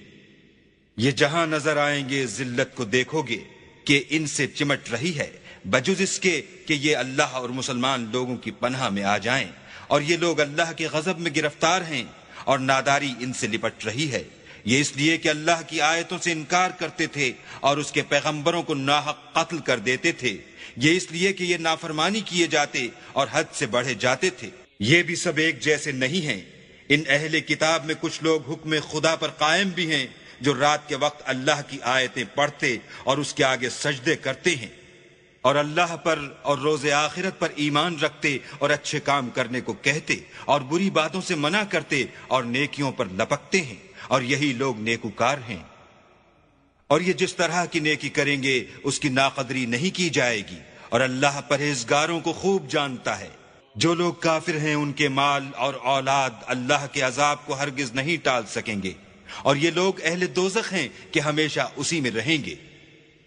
یہ جہاں نظر آئیں گے ذلت کو دیکھو گے کہ ان سے چمٹ رہی ہے، بجز اس کے کہ یہ اللہ اور مسلمان لوگوں کی پناہ میں آ جائیں، اور یہ لوگ اللہ کے غضب میں گرفتار ہیں، اور ناداری ان سے لپٹ رہی ہے۔ یہ اس لیے کہ اللہ کی آیتوں سے انکار کرتے تھے اور اس کے پیغمبروں کو ناحق قتل کر دیتے تھے۔ یہ اس لیے کہ یہ نافرمانی کیے جاتے اور حد سے بڑھے جاتے تھے۔ یہ بھی سب ایک جیسے نہیں ہیں۔ ان اہل کتاب میں کچھ لوگ حکم خدا پر قائم بھی ہیں، جو رات کے وقت اللہ کی آیتیں پڑھتے اور اس کے آگے سجدے کرتے ہیں، اور اللہ پر اور روز آخرت پر ایمان رکھتے اور اچھے کام کرنے کو کہتے اور بری باتوں سے منع کرتے اور نیکیوں پر لپکتے ہیں، اور یہی لوگ نیکوکار ہیں۔ اور یہ جس طرح کی نیکی کریں گے اس کی ناقدری نہیں کی جائے گی، اور اللہ پرہیزگاروں کو خوب جانتا ہے۔ جو لوگ کافر ہیں ان کے مال اور اولاد اللہ کے عذاب کو ہرگز نہیں ٹال سکیں گے، اور یہ لوگ اہل دوزخ ہیں کہ ہمیشہ اسی میں رہیں گے۔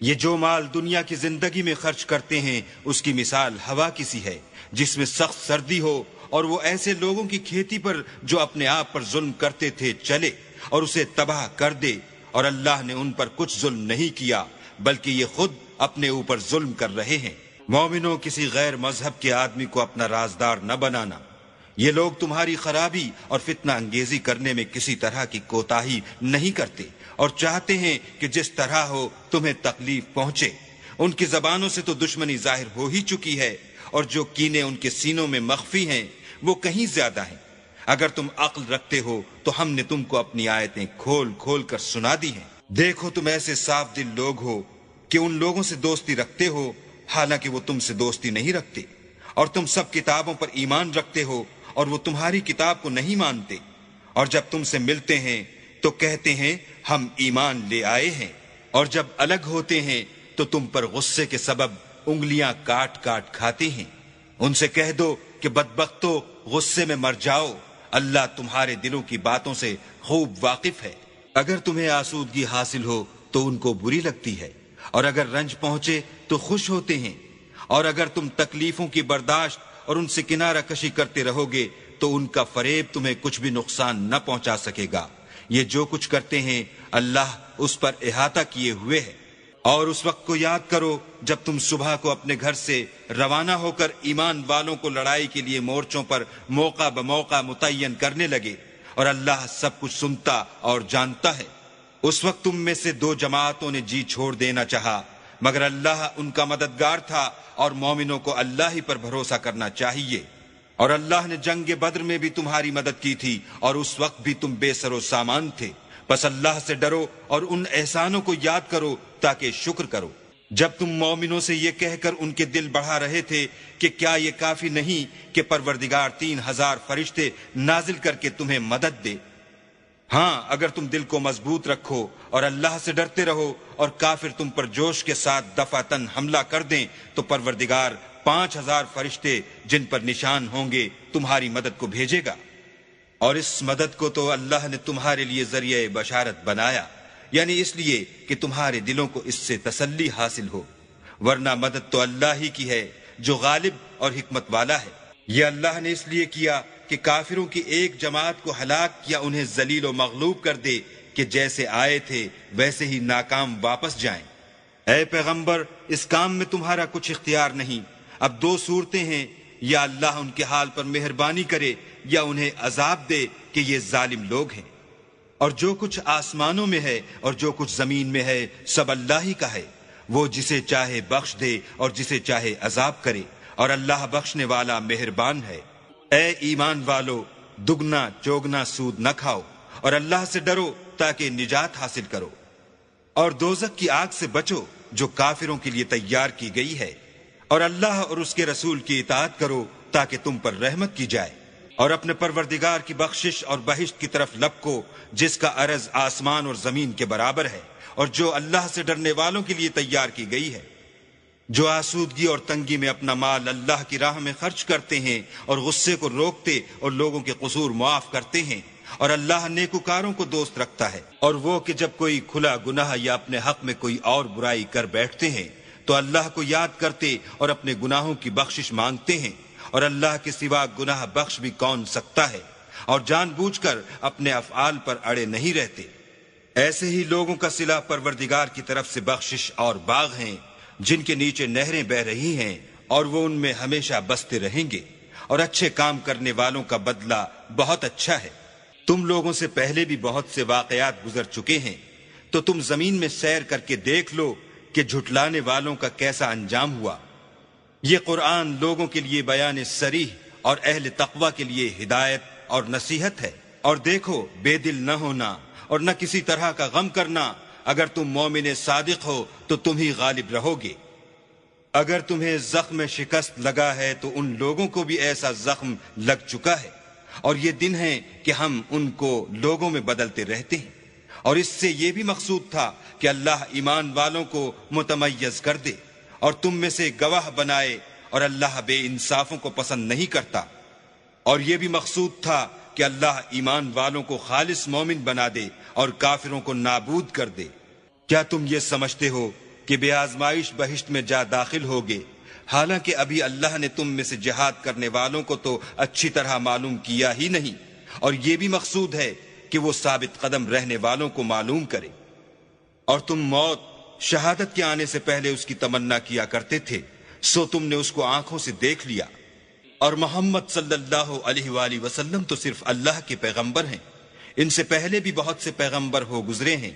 یہ جو مال دنیا کی زندگی میں خرچ کرتے ہیں اس کی مثال ہوا کی سی ہے جس میں سخت سردی ہو، اور وہ ایسے لوگوں کی کھیتی پر جو اپنے آپ پر ظلم کرتے تھے چلے اور اسے تباہ کر دے، اور اللہ نے ان پر کچھ ظلم نہیں کیا بلکہ یہ خود اپنے اوپر ظلم کر رہے ہیں۔ مومنوں، کسی غیر مذہب کے آدمی کو اپنا رازدار نہ بنانا۔ یہ لوگ تمہاری خرابی اور فتنہ انگیزی کرنے میں کسی طرح کی کوتاہی نہیں کرتے اور چاہتے ہیں کہ جس طرح ہو تمہیں تکلیف پہنچے۔ ان کی زبانوں سے تو دشمنی ظاہر ہو ہی چکی ہے، اور جو کینے ان کے سینوں میں مخفی ہیں وہ کہیں زیادہ ہیں۔ اگر تم عقل رکھتے ہو تو ہم نے تم کو اپنی آیتیں کھول کھول کر سنا دی ہیں۔ دیکھو تم ایسے صاف دل لوگ ہو کہ ان لوگوں سے دوستی رکھتے ہو حالانکہ وہ تم سے دوستی نہیں رکھتے، اور تم سب کتابوں پر ایمان رکھتے ہو اور وہ تمہاری کتاب کو نہیں مانتے، اور جب تم سے ملتے ہیں تو کہتے ہیں ہم ایمان لے آئے ہیں، اور جب الگ ہوتے ہیں تو تم پر غصے کے سبب انگلیاں کاٹ کاٹ کھاتے ہیں۔ ان سے کہہ دو کہ بدبختو غصے میں مر جاؤ، اللہ تمہارے دلوں کی باتوں سے خوب واقف ہے۔ اگر تمہیں آسودگی حاصل ہو تو ان کو بری لگتی ہے، اور اگر رنج پہنچے تو خوش ہوتے ہیں، اور اگر تم تکلیفوں کی برداشت اور ان سے کنارہ کشی کرتے رہو گے تو ان کا فریب تمہیں کچھ بھی نقصان نہ پہنچا سکے گا۔ یہ جو کچھ کرتے ہیں اللہ اس پر احاطہ کیے ہوئے ہے۔ اور اس وقت کو یاد کرو جب تم صبح کو اپنے گھر سے روانہ ہو کر ایمان والوں کو لڑائی کے لیے مورچوں پر موقع بموقع متعین کرنے لگے، اور اللہ سب کچھ سنتا اور جانتا ہے۔ اس وقت تم میں سے دو جماعتوں نے جی چھوڑ دینا چاہا، مگر اللہ ان کا مددگار تھا، اور مومنوں کو اللہ ہی پر بھروسہ کرنا چاہیے۔ اور اللہ نے جنگ بدر میں بھی تمہاری مدد کی تھی، اور اس وقت بھی تم بے سر و سامان تھے۔ بس اللہ سے ڈرو اور ان احسانوں کو یاد کرو تاکہ شکر کرو۔ جب تم مومنوں سے یہ کہہ کر ان کے دل بڑھا رہے تھے کہ کیا یہ کافی نہیں کہ پروردگار 3000 فرشتے نازل کر کے تمہیں مدد دے؟ ہاں، اگر تم دل کو مضبوط رکھو اور اللہ سے ڈرتے رہو اور کافر تم پر جوش کے ساتھ دفعتاً حملہ کر دیں تو پروردگار 5000 فرشتے جن پر نشان ہوں گے تمہاری مدد کو بھیجے گا، اور اس مدد کو تو اللہ نے تمہارے لیے ذریعہ بشارت بنایا، یعنی اس لیے کہ تمہارے دلوں کو اس سے تسلی حاصل ہو، ورنہ مدد تو اللہ ہی کی ہے جو غالب اور حکمت والا ہے۔ یہ اللہ نے اس لیے کیا کہ کافروں کی ایک جماعت کو ہلاک یا انہیں ذلیل و مغلوب کر دے کہ جیسے آئے تھے ویسے ہی ناکام واپس جائیں۔ اے پیغمبر، اس کام میں تمہارا کچھ اختیار نہیں۔ اب دو صورتیں ہیں، یا اللہ ان کے حال پر مہربانی کرے یا انہیں عذاب دے کہ یہ ظالم لوگ ہیں۔ اور جو کچھ آسمانوں میں ہے اور جو کچھ زمین میں ہے سب اللہ ہی کا ہے، وہ جسے چاہے بخش دے اور جسے چاہے عذاب کرے، اور اللہ بخشنے والا مہربان ہے۔ اے ایمان والو، دگنا چوگنا سود نہ کھاؤ اور اللہ سے ڈرو تاکہ نجات حاصل کرو، اور دوزخ کی آگ سے بچو جو کافروں کے لیے تیار کی گئی ہے، اور اللہ اور اس کے رسول کی اطاعت کرو تاکہ تم پر رحمت کی جائے، اور اپنے پروردگار کی بخشش اور بہشت کی طرف لپکو جس کا عرض آسمان اور زمین کے برابر ہے، اور جو اللہ سے ڈرنے والوں کے لیے تیار کی گئی ہے۔ جو آسودگی اور تنگی میں اپنا مال اللہ کی راہ میں خرچ کرتے ہیں اور غصے کو روکتے اور لوگوں کے قصور معاف کرتے ہیں، اور اللہ نیکوکاروں کو دوست رکھتا ہے۔ اور وہ کہ جب کوئی کھلا گناہ یا اپنے حق میں کوئی اور برائی کر بیٹھتے ہیں تو اللہ کو یاد کرتے اور اپنے گناہوں کی بخشش مانگتے ہیں، اور اللہ کے سوا گناہ بخش بھی کون سکتا ہے، اور جان بوجھ کر اپنے افعال پر اڑے نہیں رہتے۔ ایسے ہی لوگوں کا صلہ پروردگار کی طرف سے بخشش اور باغ ہیں جن کے نیچے نہریں بہ رہی ہیں، اور وہ ان میں ہمیشہ بستے رہیں گے، اور اچھے کام کرنے والوں کا بدلہ بہت اچھا ہے۔ تم لوگوں سے پہلے بھی بہت سے واقعات گزر چکے ہیں، تو تم زمین میں سیر کر کے دیکھ لو کہ جھٹلانے والوں کا کیسا انجام ہوا۔ یہ قرآن لوگوں کے لیے بیان صریح اور اہل تقوی کے لیے ہدایت اور نصیحت ہے۔ اور دیکھو، بے دل نہ ہونا اور نہ کسی طرح کا غم کرنا، اگر تم مومن صادق ہو تو تم ہی غالب رہو گے۔ اگر تمہیں زخم شکست لگا ہے تو ان لوگوں کو بھی ایسا زخم لگ چکا ہے، اور یہ دن ہے کہ ہم ان کو لوگوں میں بدلتے رہتے ہیں۔ اور اس سے یہ بھی مقصود تھا کہ اللہ ایمان والوں کو متمیز کر دے اور تم میں سے گواہ بنائے، اور اللہ بے انصافوں کو پسند نہیں کرتا۔ اور یہ بھی مقصود تھا کہ اللہ ایمان والوں کو خالص مومن بنا دے اور کافروں کو نابود کر دے۔ کیا تم یہ سمجھتے ہو کہ بے آزمائش بہشت میں جا داخل ہوگے، حالانکہ ابھی اللہ نے تم میں سے جہاد کرنے والوں کو تو اچھی طرح معلوم کیا ہی نہیں، اور یہ بھی مقصود ہے کہ وہ ثابت قدم رہنے والوں کو معلوم کرے۔ اور تم موت، شہادت کے آنے سے پہلے اس کی تمنا کیا کرتے تھے، سو تم نے اس کو آنکھوں سے دیکھ لیا۔ اور محمد صلی اللہ علیہ وآلہ وسلم تو صرف اللہ کے پیغمبر ہیں، ان سے پہلے بھی بہت سے پیغمبر ہو گزرے ہیں۔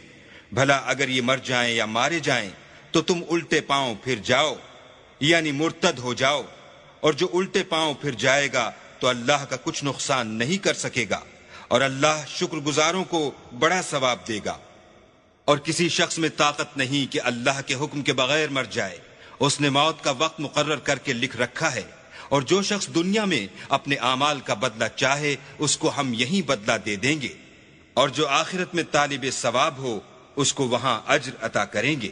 بھلا اگر یہ مر جائیں یا مارے جائیں تو تم الٹے پاؤں پھر جاؤ، یعنی مرتد ہو جاؤ، اور جو الٹے پاؤں پھر جائے گا تو اللہ کا کچھ نقصان نہیں کر سکے گا، اور اللہ شکر گزاروں کو بڑا ثواب دے گا۔ اور کسی شخص میں طاقت نہیں کہ اللہ کے حکم کے بغیر مر جائے، اس نے موت کا وقت مقرر کر کے لکھ رکھا ہے، اور جو شخص دنیا میں اپنے اعمال کا بدلہ چاہے اس کو ہم یہیں بدلہ دے دیں گے، اور جو آخرت میں طالب ثواب ہو اس کو وہاں اجر عطا کریں گے،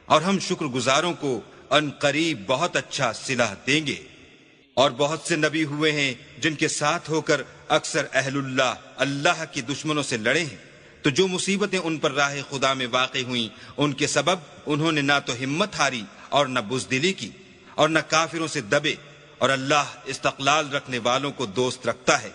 اور ہم شکر گزاروں کو ان قریب بہت اچھا صلہ دیں گے۔ اور بہت سے نبی ہوئے ہیں جن کے ساتھ ہو کر اکثر اہل اللہ کی دشمنوں سے لڑے ہیں، تو جو مصیبتیں ان پر راہ خدا میں واقع ہوئیں ان کے سبب انہوں نے نہ تو ہمت ہاری اور نہ بزدلی کی، اور نہ کافروں سے دبے، اور اللہ استقلال رکھنے والوں کو دوست رکھتا ہے۔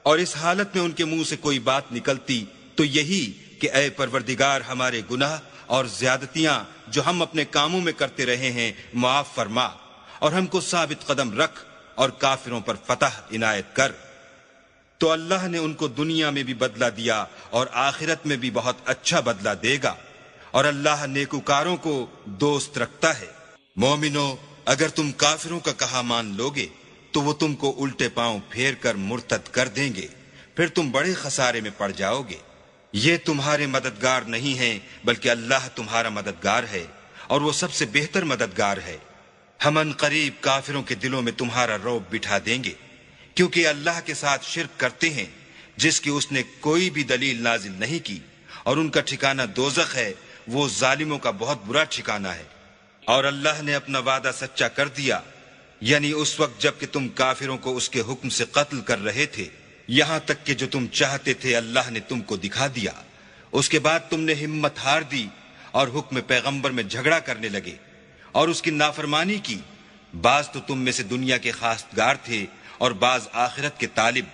اور اس حالت میں ان کے منہ سے کوئی بات نکلتی تو یہی کہ اے پروردگار، ہمارے گناہ اور زیادتیاں جو ہم اپنے کاموں میں کرتے رہے ہیں معاف فرما، اور ہم کو ثابت قدم رکھ اور کافروں پر فتح عنایت کر۔ تو اللہ نے ان کو دنیا میں بھی بدلہ دیا اور آخرت میں بھی بہت اچھا بدلہ دے گا، اور اللہ نیکوکاروں کو دوست رکھتا ہے۔ مومنو، اگر تم کافروں کا کہا مان لوگے تو وہ تم کو الٹے پاؤں پھیر کر مرتد کر دیں گے، پھر تم بڑے خسارے میں پڑ جاؤ گے۔ یہ تمہارے مددگار نہیں ہیں بلکہ اللہ تمہارا مددگار ہے، اور وہ سب سے بہتر مددگار ہے۔ ہم ان قریب کافروں کے دلوں میں تمہارا رعب بٹھا دیں گے، کیونکہ اللہ کے ساتھ شرک کرتے ہیں جس کی اس نے کوئی بھی دلیل نازل نہیں کی، اور ان کا ٹھکانہ دوزخ ہے، وہ ظالموں کا بہت برا ٹھکانہ ہے۔ اور اللہ نے اپنا وعدہ سچا کر دیا، یعنی اس وقت جب کہ تم کافروں کو اس کے حکم سے قتل کر رہے تھے، یہاں تک کہ جو تم چاہتے تھے اللہ نے تم کو دکھا دیا۔ اس کے بعد تم نے ہمت ہار دی اور حکم پیغمبر میں جھگڑا کرنے لگے اور اس کی نافرمانی کی۔ بعض تو تم میں سے دنیا کے خواستگار تھے اور بعض آخرت کے طالب۔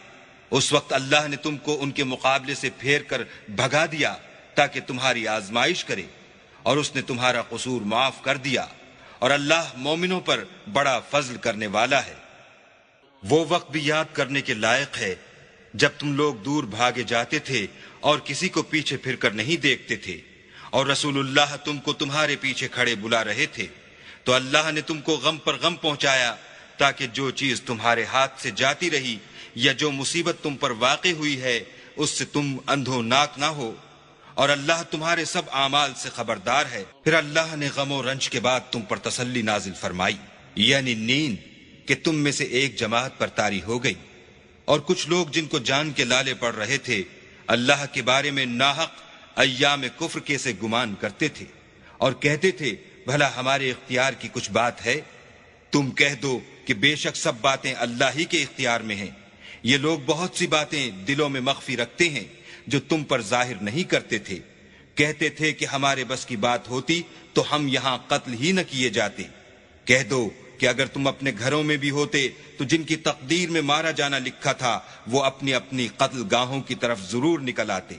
اس وقت اللہ نے تم کو ان کے مقابلے سے پھیر کر بھگا دیا تاکہ تمہاری آزمائش کرے، اور اس نے تمہارا قصور معاف کر دیا، اور اللہ مومنوں پر بڑا فضل کرنے والا ہے۔ وہ وقت بھی یاد کرنے کے لائق ہے جب تم لوگ دور بھاگے جاتے تھے اور کسی کو پیچھے پھر کر نہیں دیکھتے تھے، اور رسول اللہ تم کو تمہارے پیچھے کھڑے بلا رہے تھے، تو اللہ نے تم کو غم پر غم پہنچایا تاکہ جو چیز تمہارے ہاتھ سے جاتی رہی یا جو مصیبت تم پر واقع ہوئی ہے اس سے تم اندھوناک نہ ہو، اور اللہ تمہارے سب اعمال سے خبردار ہے۔ پھر اللہ نے غم و رنج کے بعد تم پر تسلی نازل فرمائی، یعنی نیند، کہ تم میں سے ایک جماعت پر طاری ہو گئی، اور کچھ لوگ جن کو جان کے لالے پڑ رہے تھے اللہ کے بارے میں ناحق ایام کفر کے سے گمان کرتے تھے، اور کہتے تھے بھلا ہمارے اختیار کی کچھ بات ہے؟ تم کہہ دو کہ بے شک سب باتیں اللہ ہی کے اختیار میں ہیں۔ یہ لوگ بہت سی باتیں دلوں میں مخفی رکھتے ہیں جو تم پر ظاہر نہیں کرتے تھے۔ کہتے تھے کہ ہمارے بس کی بات ہوتی تو ہم یہاں قتل ہی نہ کیے جاتے۔ کہہ دو کہ اگر تم اپنے گھروں میں بھی ہوتے تو جن کی تقدیر میں مارا جانا لکھا تھا وہ اپنی اپنی قتل گاہوں کی طرف ضرور نکل آتے۔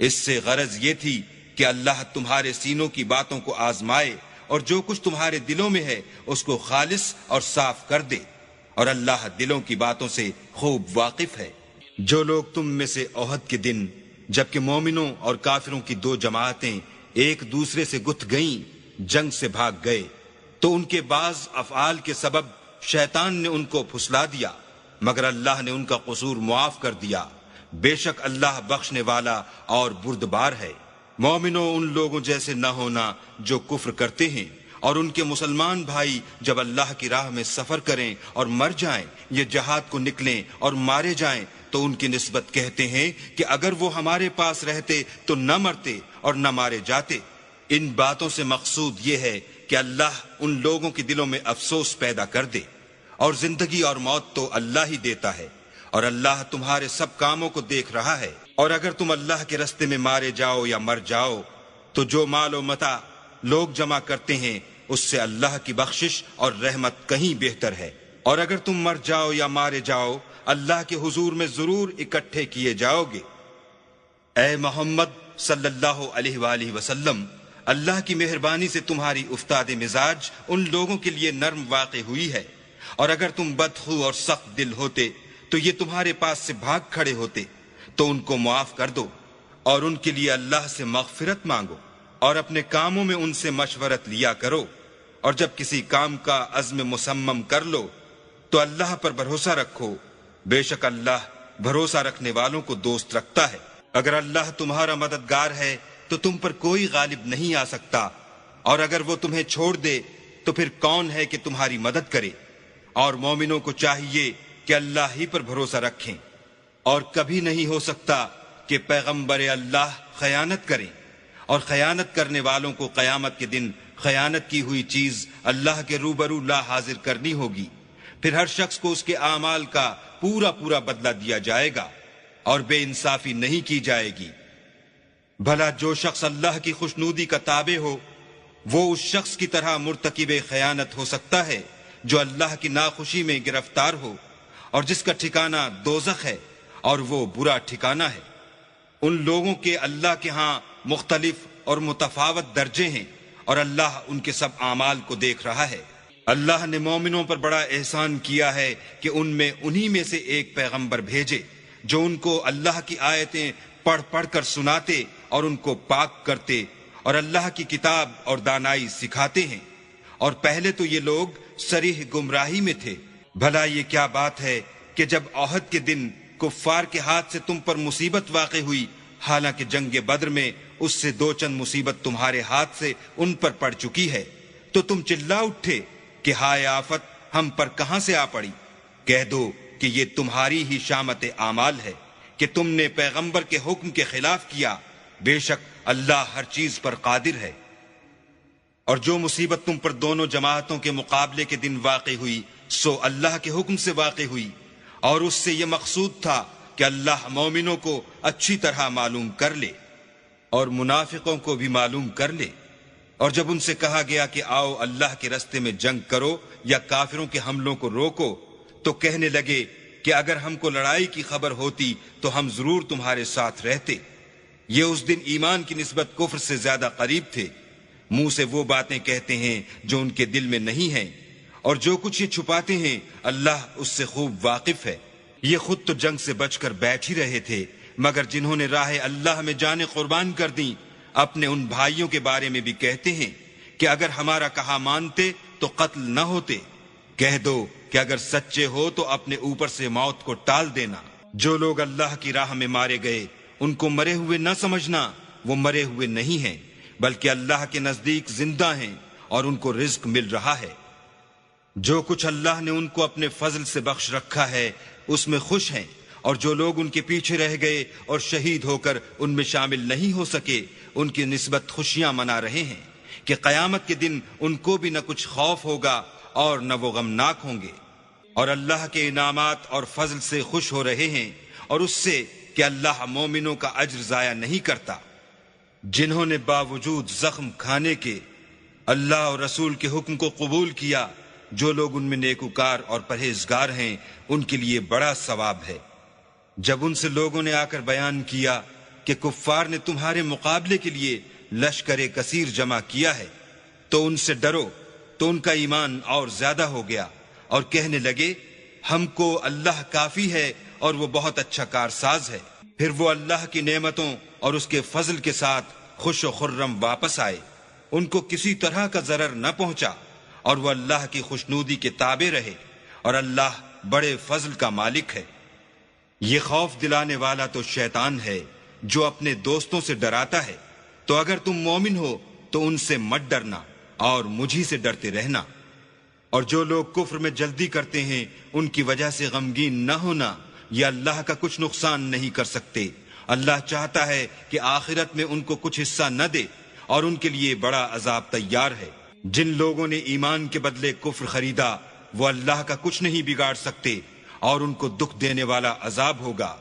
اس سے غرض یہ تھی کہ اللہ تمہارے سینوں کی باتوں کو آزمائے اور جو کچھ تمہارے دلوں میں ہے اس کو خالص اور صاف کر دے، اور اللہ دلوں کی باتوں سے خوب واقف ہے۔ جو لوگ تم میں سے عہد کے دن جبکہ مومنوں اور کافروں کی دو جماعتیں ایک دوسرے سے گتھ گئیں جنگ سے بھاگ گئے تو ان کے بعض افعال کے سبب شیطان نے ان کو پھسلا دیا، مگر اللہ نے ان کا قصور معاف کر دیا۔ بے شک اللہ بخشنے والا اور بردبار ہے۔ مومنوں، ان لوگوں جیسے نہ ہونا جو کفر کرتے ہیں، اور ان کے مسلمان بھائی جب اللہ کی راہ میں سفر کریں اور مر جائیں یا جہاد کو نکلیں اور مارے جائیں تو ان کی نسبت کہتے ہیں کہ اگر وہ ہمارے پاس رہتے تو نہ مرتے اور نہ مارے جاتے۔ ان باتوں سے مقصود یہ ہے کہ اللہ ان لوگوں کے دلوں میں افسوس پیدا کر دے، اور زندگی اور موت تو اللہ ہی دیتا ہے، اور اللہ تمہارے سب کاموں کو دیکھ رہا ہے۔ اور اگر تم اللہ کے رستے میں مارے جاؤ یا مر جاؤ تو جو مال و متاع لوگ جمع کرتے ہیں اس سے اللہ کی بخشش اور رحمت کہیں بہتر ہے۔ اور اگر تم مر جاؤ یا مارے جاؤ اللہ کے حضور میں ضرور اکٹھے کیے جاؤ گے۔ اے محمد صلی اللہ علیہ وآلہ وسلم، اللہ کی مہربانی سے تمہاری افتاد مزاج ان لوگوں کے لیے نرم واقع ہوئی ہے، اور اگر تم بدخو اور سخت دل ہوتے تو یہ تمہارے پاس سے بھاگ کھڑے ہوتے، تو ان کو معاف کر دو اور ان کے لیے اللہ سے مغفرت مانگو، اور اپنے کاموں میں ان سے مشورت لیا کرو، اور جب کسی کام کا عزم مصمم کر لو تو اللہ پر بھروسہ رکھو، بے شک اللہ بھروسہ رکھنے والوں کو دوست رکھتا ہے۔ اگر اللہ تمہارا مددگار ہے تو تم پر کوئی غالب نہیں آ سکتا، اور اگر وہ تمہیں چھوڑ دے تو پھر کون ہے کہ تمہاری مدد کرے؟ اور مومنوں کو چاہیے کہ اللہ ہی پر بھروسہ رکھیں، اور کبھی نہیں ہو سکتا کہ پیغمبر اللہ خیانت کریں، اور خیانت کرنے والوں کو قیامت کے دن خیانت کی ہوئی چیز اللہ کے روبرو لا حاضر کرنی ہوگی، پھر ہر شخص کو اس کے اعمال کا پورا پورا بدلہ دیا جائے گا، اور بے انصافی نہیں کی جائے گی۔ بھلا جو شخص اللہ کی خوشنودی کا تابع ہو وہ اس شخص کی طرح مرتکب خیانت ہو سکتا ہے جو اللہ کی ناخوشی میں گرفتار ہو، اور جس کا ٹھکانہ دوزخ ہے، اور وہ برا ٹھکانہ ہے۔ ان لوگوں کے اللہ کے ہاں مختلف اور متفاوت درجے ہیں، اور اللہ ان کے سب اعمال کو دیکھ رہا ہے۔ اللہ نے مومنوں پر بڑا احسان کیا ہے کہ ان میں انہی میں سے ایک پیغمبر بھیجے جو ان کو اللہ کی آیتیں پڑھ پڑھ کر سناتے اور ان کو پاک کرتے، اور اللہ کی کتاب اور دانائی سکھاتے ہیں، اور پہلے تو یہ لوگ صریح گمراہی میں تھے۔ بھلا یہ کیا بات ہے کہ جب عہد کے دن کفار کے ہاتھ سے تم پر مصیبت واقع ہوئی، حالانکہ جنگ بدر میں اس سے دو چند مصیبت تمہارے ہاتھ سے ان پر پڑ چکی ہے، تو تم چلا اٹھے کہ ہائے آفت ہم پر کہاں سے آ پڑی؟ کہہ دو کہ یہ تمہاری ہی شامت اعمال ہے کہ تم نے پیغمبر کے حکم کے خلاف کیا، بے شک اللہ ہر چیز پر قادر ہے۔ اور جو مصیبت تم پر دونوں جماعتوں کے مقابلے کے دن واقع ہوئی سو اللہ کے حکم سے واقع ہوئی، اور اس سے یہ مقصود تھا کہ اللہ مومنوں کو اچھی طرح معلوم کر لے اور منافقوں کو بھی معلوم کر لے۔ اور جب ان سے کہا گیا کہ آؤ اللہ کے رستے میں جنگ کرو یا کافروں کے حملوں کو روکو، تو کہنے لگے کہ اگر ہم کو لڑائی کی خبر ہوتی تو ہم ضرور تمہارے ساتھ رہتے۔ یہ اس دن ایمان کی نسبت کفر سے زیادہ قریب تھے۔ منہ سے وہ باتیں کہتے ہیں جو ان کے دل میں نہیں ہیں، اور جو کچھ یہ چھپاتے ہیں اللہ اس سے خوب واقف ہے۔ یہ خود تو جنگ سے بچ کر بیٹھ ہی رہے تھے، مگر جنہوں نے راہ اللہ میں جانیں قربان کر دیں اپنے ان بھائیوں کے بارے میں بھی کہتے ہیں کہ اگر ہمارا کہا مانتے تو قتل نہ ہوتے۔ کہہ دو کہ اگر سچے ہو تو اپنے اوپر سے موت کو ٹال دینا۔ جو لوگ اللہ کی راہ میں مارے گئے ان کو مرے ہوئے نہ سمجھنا، وہ مرے ہوئے نہیں ہیں بلکہ اللہ کے نزدیک زندہ ہیں اور ان کو رزق مل رہا ہے۔ جو کچھ اللہ نے ان کو اپنے فضل سے بخش رکھا ہے اس میں خوش ہیں، اور جو لوگ ان کے پیچھے رہ گئے اور شہید ہو کر ان میں شامل نہیں ہو سکے ان کی نسبت خوشیاں منا رہے ہیں کہ قیامت کے دن ان کو بھی نہ کچھ خوف ہوگا اور نہ وہ غمناک ہوں گے، اور اللہ کے انعامات اور فضل سے خوش ہو رہے ہیں، اور اس سے کہ اللہ مومنوں کا اجر ضائع نہیں کرتا۔ جنہوں نے باوجود زخم کھانے کے اللہ اور رسول کے حکم کو قبول کیا، جو لوگ ان میں نیکوکار اور پرہیزگار ہیں ان کے لیے بڑا ثواب ہے۔ جب ان سے لوگوں نے آ کر بیان کیا کہ کفار نے تمہارے مقابلے کے لیے لشکر کثیر جمع کیا ہے تو ان سے ڈرو، تو ان کا ایمان اور زیادہ ہو گیا، اور کہنے لگے ہم کو اللہ کافی ہے اور وہ بہت اچھا کارساز ہے۔ پھر وہ اللہ کی نعمتوں اور اس کے فضل کے ساتھ خوش و خرم واپس آئے، ان کو کسی طرح کا ضرر نہ پہنچا، اور وہ اللہ کی خوشنودی کے تابع رہے، اور اللہ بڑے فضل کا مالک ہے۔ یہ خوف دلانے والا تو شیطان ہے جو اپنے دوستوں سے ڈراتا ہے، تو اگر تم مومن ہو تو ان سے مت ڈرنا اور مجھی سے ڈرتے رہنا۔ اور جو لوگ کفر میں جلدی کرتے ہیں ان کی وجہ سے غمگین نہ ہونا، یہ اللہ کا کچھ نقصان نہیں کر سکتے۔ اللہ چاہتا ہے کہ آخرت میں ان کو کچھ حصہ نہ دے، اور ان کے لیے بڑا عذاب تیار ہے۔ جن لوگوں نے ایمان کے بدلے کفر خریدا وہ اللہ کا کچھ نہیں بگاڑ سکتے، اور ان کو دکھ دینے والا عذاب ہوگا۔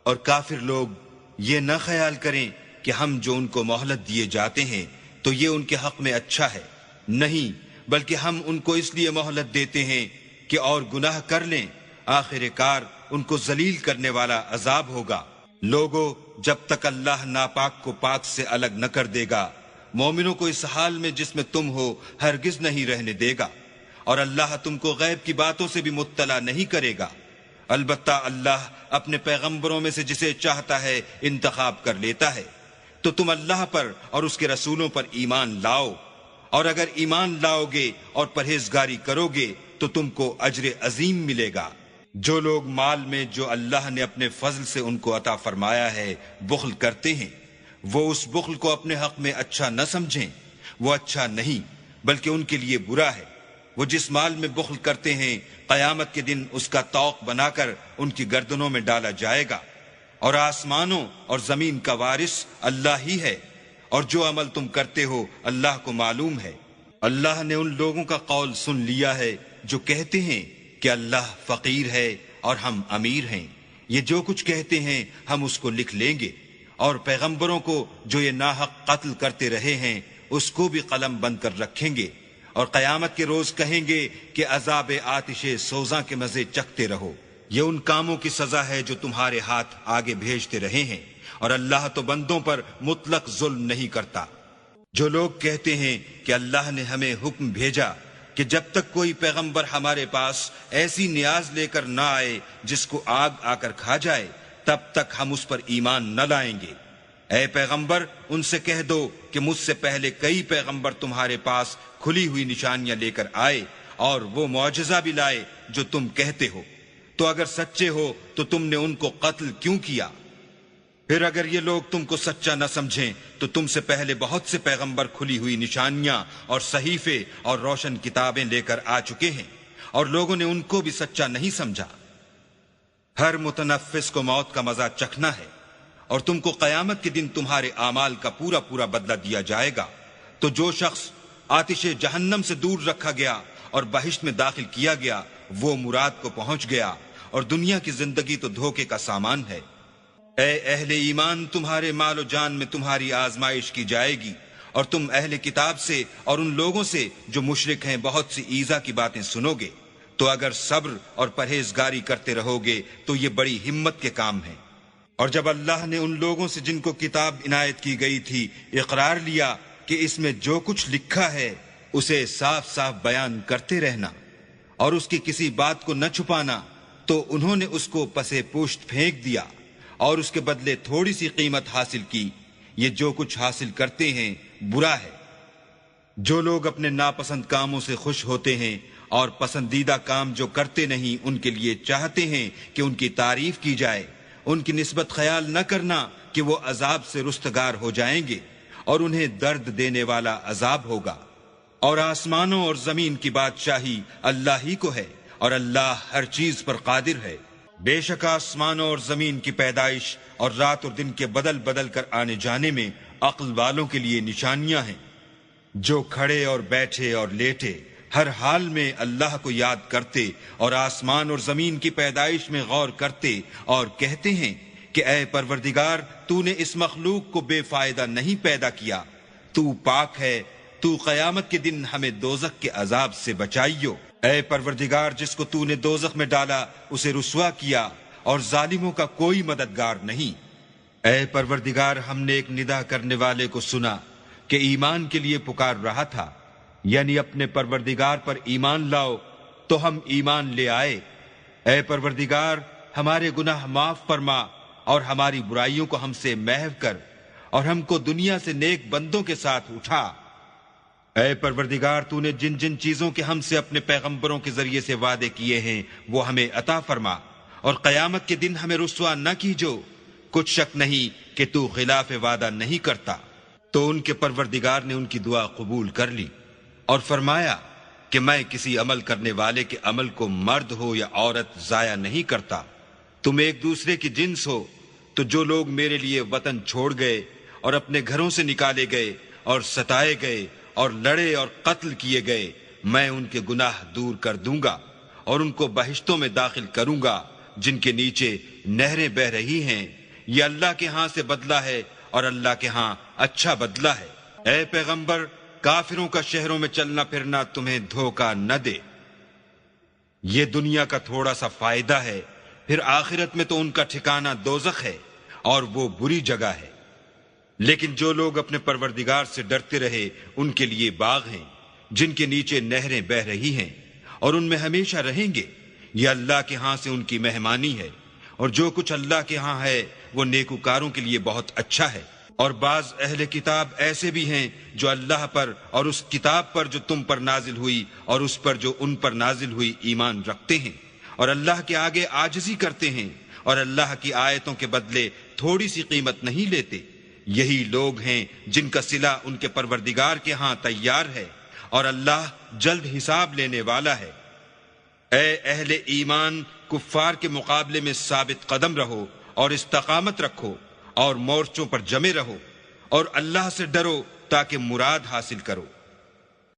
اور کافر لوگ یہ نہ خیال کریں کہ ہم جو ان کو مہلت دیے جاتے ہیں تو یہ ان کے حق میں اچھا ہے، نہیں، بلکہ ہم ان کو اس لیے مہلت دیتے ہیں کہ اور گناہ کر لیں، آخر کار ان کو ذلیل کرنے والا عذاب ہوگا۔ لوگو، جب تک اللہ ناپاک کو پاک سے الگ نہ کر دے گا، مومنوں کو اس حال میں جس میں تم ہو ہرگز نہیں رہنے دے گا، اور اللہ تم کو غیب کی باتوں سے بھی مطلع نہیں کرے گا۔ البتہ اللہ اپنے پیغمبروں میں سے جسے چاہتا ہے انتخاب کر لیتا ہے۔ تو تم اللہ پر اور اس کے رسولوں پر ایمان لاؤ، اور اگر ایمان لاؤ گے اور پرہیزگاری کرو گے تو تم کو اجر عظیم ملے گا۔ جو لوگ مال میں جو اللہ نے اپنے فضل سے ان کو عطا فرمایا ہے بخل کرتے ہیں، وہ اس بخل کو اپنے حق میں اچھا نہ سمجھیں، وہ اچھا نہیں بلکہ ان کے لیے برا ہے۔ وہ جس مال میں بخل کرتے ہیں قیامت کے دن اس کا طوق بنا کر ان کی گردنوں میں ڈالا جائے گا، اور آسمانوں اور زمین کا وارث اللہ ہی ہے، اور جو عمل تم کرتے ہو اللہ کو معلوم ہے۔ اللہ نے ان لوگوں کا قول سن لیا ہے جو کہتے ہیں کہ اللہ فقیر ہے اور ہم امیر ہیں، یہ جو کچھ کہتے ہیں ہم اس کو لکھ لیں گے، اور پیغمبروں کو جو یہ ناحق قتل کرتے رہے ہیں اس کو بھی قلم بند کر رکھیں گے، اور قیامت کے روز کہیں گے کہ عذاب آتش سوزاں کے مزے چکھتے رہو۔ یہ ان کاموں کی سزا ہے جو تمہارے ہاتھ آگے بھیجتے رہے ہیں، اور اللہ تو بندوں پر مطلق ظلم نہیں کرتا۔ جو لوگ کہتے ہیں کہ اللہ نے ہمیں حکم بھیجا کہ جب تک کوئی پیغمبر ہمارے پاس ایسی نیاز لے کر نہ آئے جس کو آگ آ کر کھا جائے، تب تک ہم اس پر ایمان نہ لائیں گے۔ اے پیغمبر، ان سے کہہ دو کہ مجھ سے پہلے کئی پیغمبر تمہارے پاس کھلی ہوئی نشانیاں لے کر آئے، اور وہ معجزہ بھی لائے جو تم کہتے ہو، تو اگر سچے ہو تو تم نے ان کو قتل کیوں کیا؟ پھر اگر یہ لوگ تم کو سچا نہ سمجھیں تو تم سے پہلے بہت سے پیغمبر کھلی ہوئی نشانیاں اور صحیفے اور روشن کتابیں لے کر آ چکے ہیں، اور لوگوں نے ان کو بھی سچا نہیں سمجھا۔ ہر متنفس کو موت کا مزہ چکھنا ہے، اور تم کو قیامت کے دن تمہارے اعمال کا پورا پورا بدلہ دیا جائے گا۔ تو جو شخص آتش جہنم سے دور رکھا گیا اور بہشت میں داخل کیا گیا وہ مراد کو پہنچ گیا، اور دنیا کی زندگی تو دھوکے کا سامان ہے۔ اے اہل ایمان، تمہارے مال و جان میں تمہاری آزمائش کی جائے گی، اور تم اہل کتاب سے اور ان لوگوں سے جو مشرک ہیں بہت سی ایذا کی باتیں سنو گے، تو اگر صبر اور پرہیزگاری کرتے رہو گے تو یہ بڑی ہمت کے کام ہیں۔ اور جب اللہ نے ان لوگوں سے جن کو کتاب عنایت کی گئی تھی اقرار لیا کہ اس میں جو کچھ لکھا ہے اسے صاف صاف بیان کرتے رہنا اور اس کی کسی بات کو نہ چھپانا، تو انہوں نے اس کو پسے پوشت پھینک دیا اور اس کے بدلے تھوڑی سی قیمت حاصل کی۔ یہ جو کچھ حاصل کرتے ہیں برا ہے۔ جو لوگ اپنے ناپسند کاموں سے خوش ہوتے ہیں اور پسندیدہ کام جو کرتے نہیں ان کے لیے چاہتے ہیں کہ ان کی تعریف کی جائے، ان کی نسبت خیال نہ کرنا کہ وہ عذاب سے رستگار ہو جائیں گے، اور انہیں درد دینے والا عذاب ہوگا۔ اور آسمانوں اور زمین کی بادشاہی اللہ ہی کو ہے، اور اللہ ہر چیز پر قادر ہے۔ بے شک آسمانوں اور زمین کی پیدائش اور رات اور دن کے بدل بدل کر آنے جانے میں عقل والوں کے لیے نشانیاں ہیں۔ جو کھڑے اور بیٹھے اور لیٹے ہر حال میں اللہ کو یاد کرتے اور آسمان اور زمین کی پیدائش میں غور کرتے اور کہتے ہیں کہ اے پروردگار، تو نے اس مخلوق کو بے فائدہ نہیں پیدا کیا، تو پاک ہے، تو قیامت کے دن ہمیں دوزخ کے عذاب سے بچائیو۔ اے پروردگار، جس کو تو نے دوزخ میں ڈالا اسے رسوا کیا، اور ظالموں کا کوئی مددگار نہیں۔ اے پروردگار، ہم نے ایک ندا کرنے والے کو سنا کہ ایمان کے لیے پکار رہا تھا، یعنی اپنے پروردگار پر ایمان لاؤ، تو ہم ایمان لے آئے۔ اے پروردگار، ہمارے گناہ معاف فرما اور ہماری برائیوں کو ہم سے محو کر اور ہم کو دنیا سے نیک بندوں کے ساتھ اٹھا۔ اے پروردگار، تو نے جن جن چیزوں کے ہم سے اپنے پیغمبروں کے ذریعے سے وعدے کیے ہیں وہ ہمیں عطا فرما، اور قیامت کے دن ہمیں رسوا نہ کیجو۔ کچھ شک نہیں کہ تو خلاف وعدہ نہیں کرتا۔ تو ان کے پروردگار نے ان کی دعا قبول کر لی اور فرمایا کہ میں کسی عمل کرنے والے کے عمل کو مرد ہو یا عورت ضائع نہیں کرتا۔ تم ایک دوسرے کی جنس ہو، تو جو لوگ میرے لیے وطن چھوڑ گئے اور اپنے گھروں سے نکالے گئے اور ستائے گئے اور لڑے اور قتل کیے گئے، میں ان کے گناہ دور کر دوں گا اور ان کو بہشتوں میں داخل کروں گا جن کے نیچے نہریں بہہ رہی ہیں۔ یہ اللہ کے ہاں سے بدلہ ہے اور اللہ کے ہاں اچھا بدلہ ہے۔ اے پیغمبر، کافروں کا شہروں میں چلنا پھرنا تمہیں دھوکہ نہ دے۔ یہ دنیا کا تھوڑا سا فائدہ ہے، پھر آخرت میں تو ان کا ٹھکانہ دوزخ ہے اور وہ بری جگہ ہے۔ لیکن جو لوگ اپنے پروردگار سے ڈرتے رہے ان کے لیے باغ ہیں جن کے نیچے نہریں بہہ رہی ہیں اور ان میں ہمیشہ رہیں گے۔ یہ اللہ کے ہاں سے ان کی مہمانی ہے، اور جو کچھ اللہ کے ہاں ہے وہ نیکوکاروں کے لیے بہت اچھا ہے۔ اور بعض اہل کتاب ایسے بھی ہیں جو اللہ پر اور اس کتاب پر جو تم پر نازل ہوئی اور اس پر جو ان پر نازل ہوئی ایمان رکھتے ہیں، اور اللہ کے آگے عاجزی کرتے ہیں اور اللہ کی آیتوں کے بدلے تھوڑی سی قیمت نہیں لیتے۔ یہی لوگ ہیں جن کا صلہ ان کے پروردگار کے ہاں تیار ہے، اور اللہ جلد حساب لینے والا ہے۔ اے اہل ایمان، کفار کے مقابلے میں ثابت قدم رہو اور استقامت رکھو اور مورچوں پر جمے رہو، اور اللہ سے ڈرو تاکہ مراد حاصل کرو۔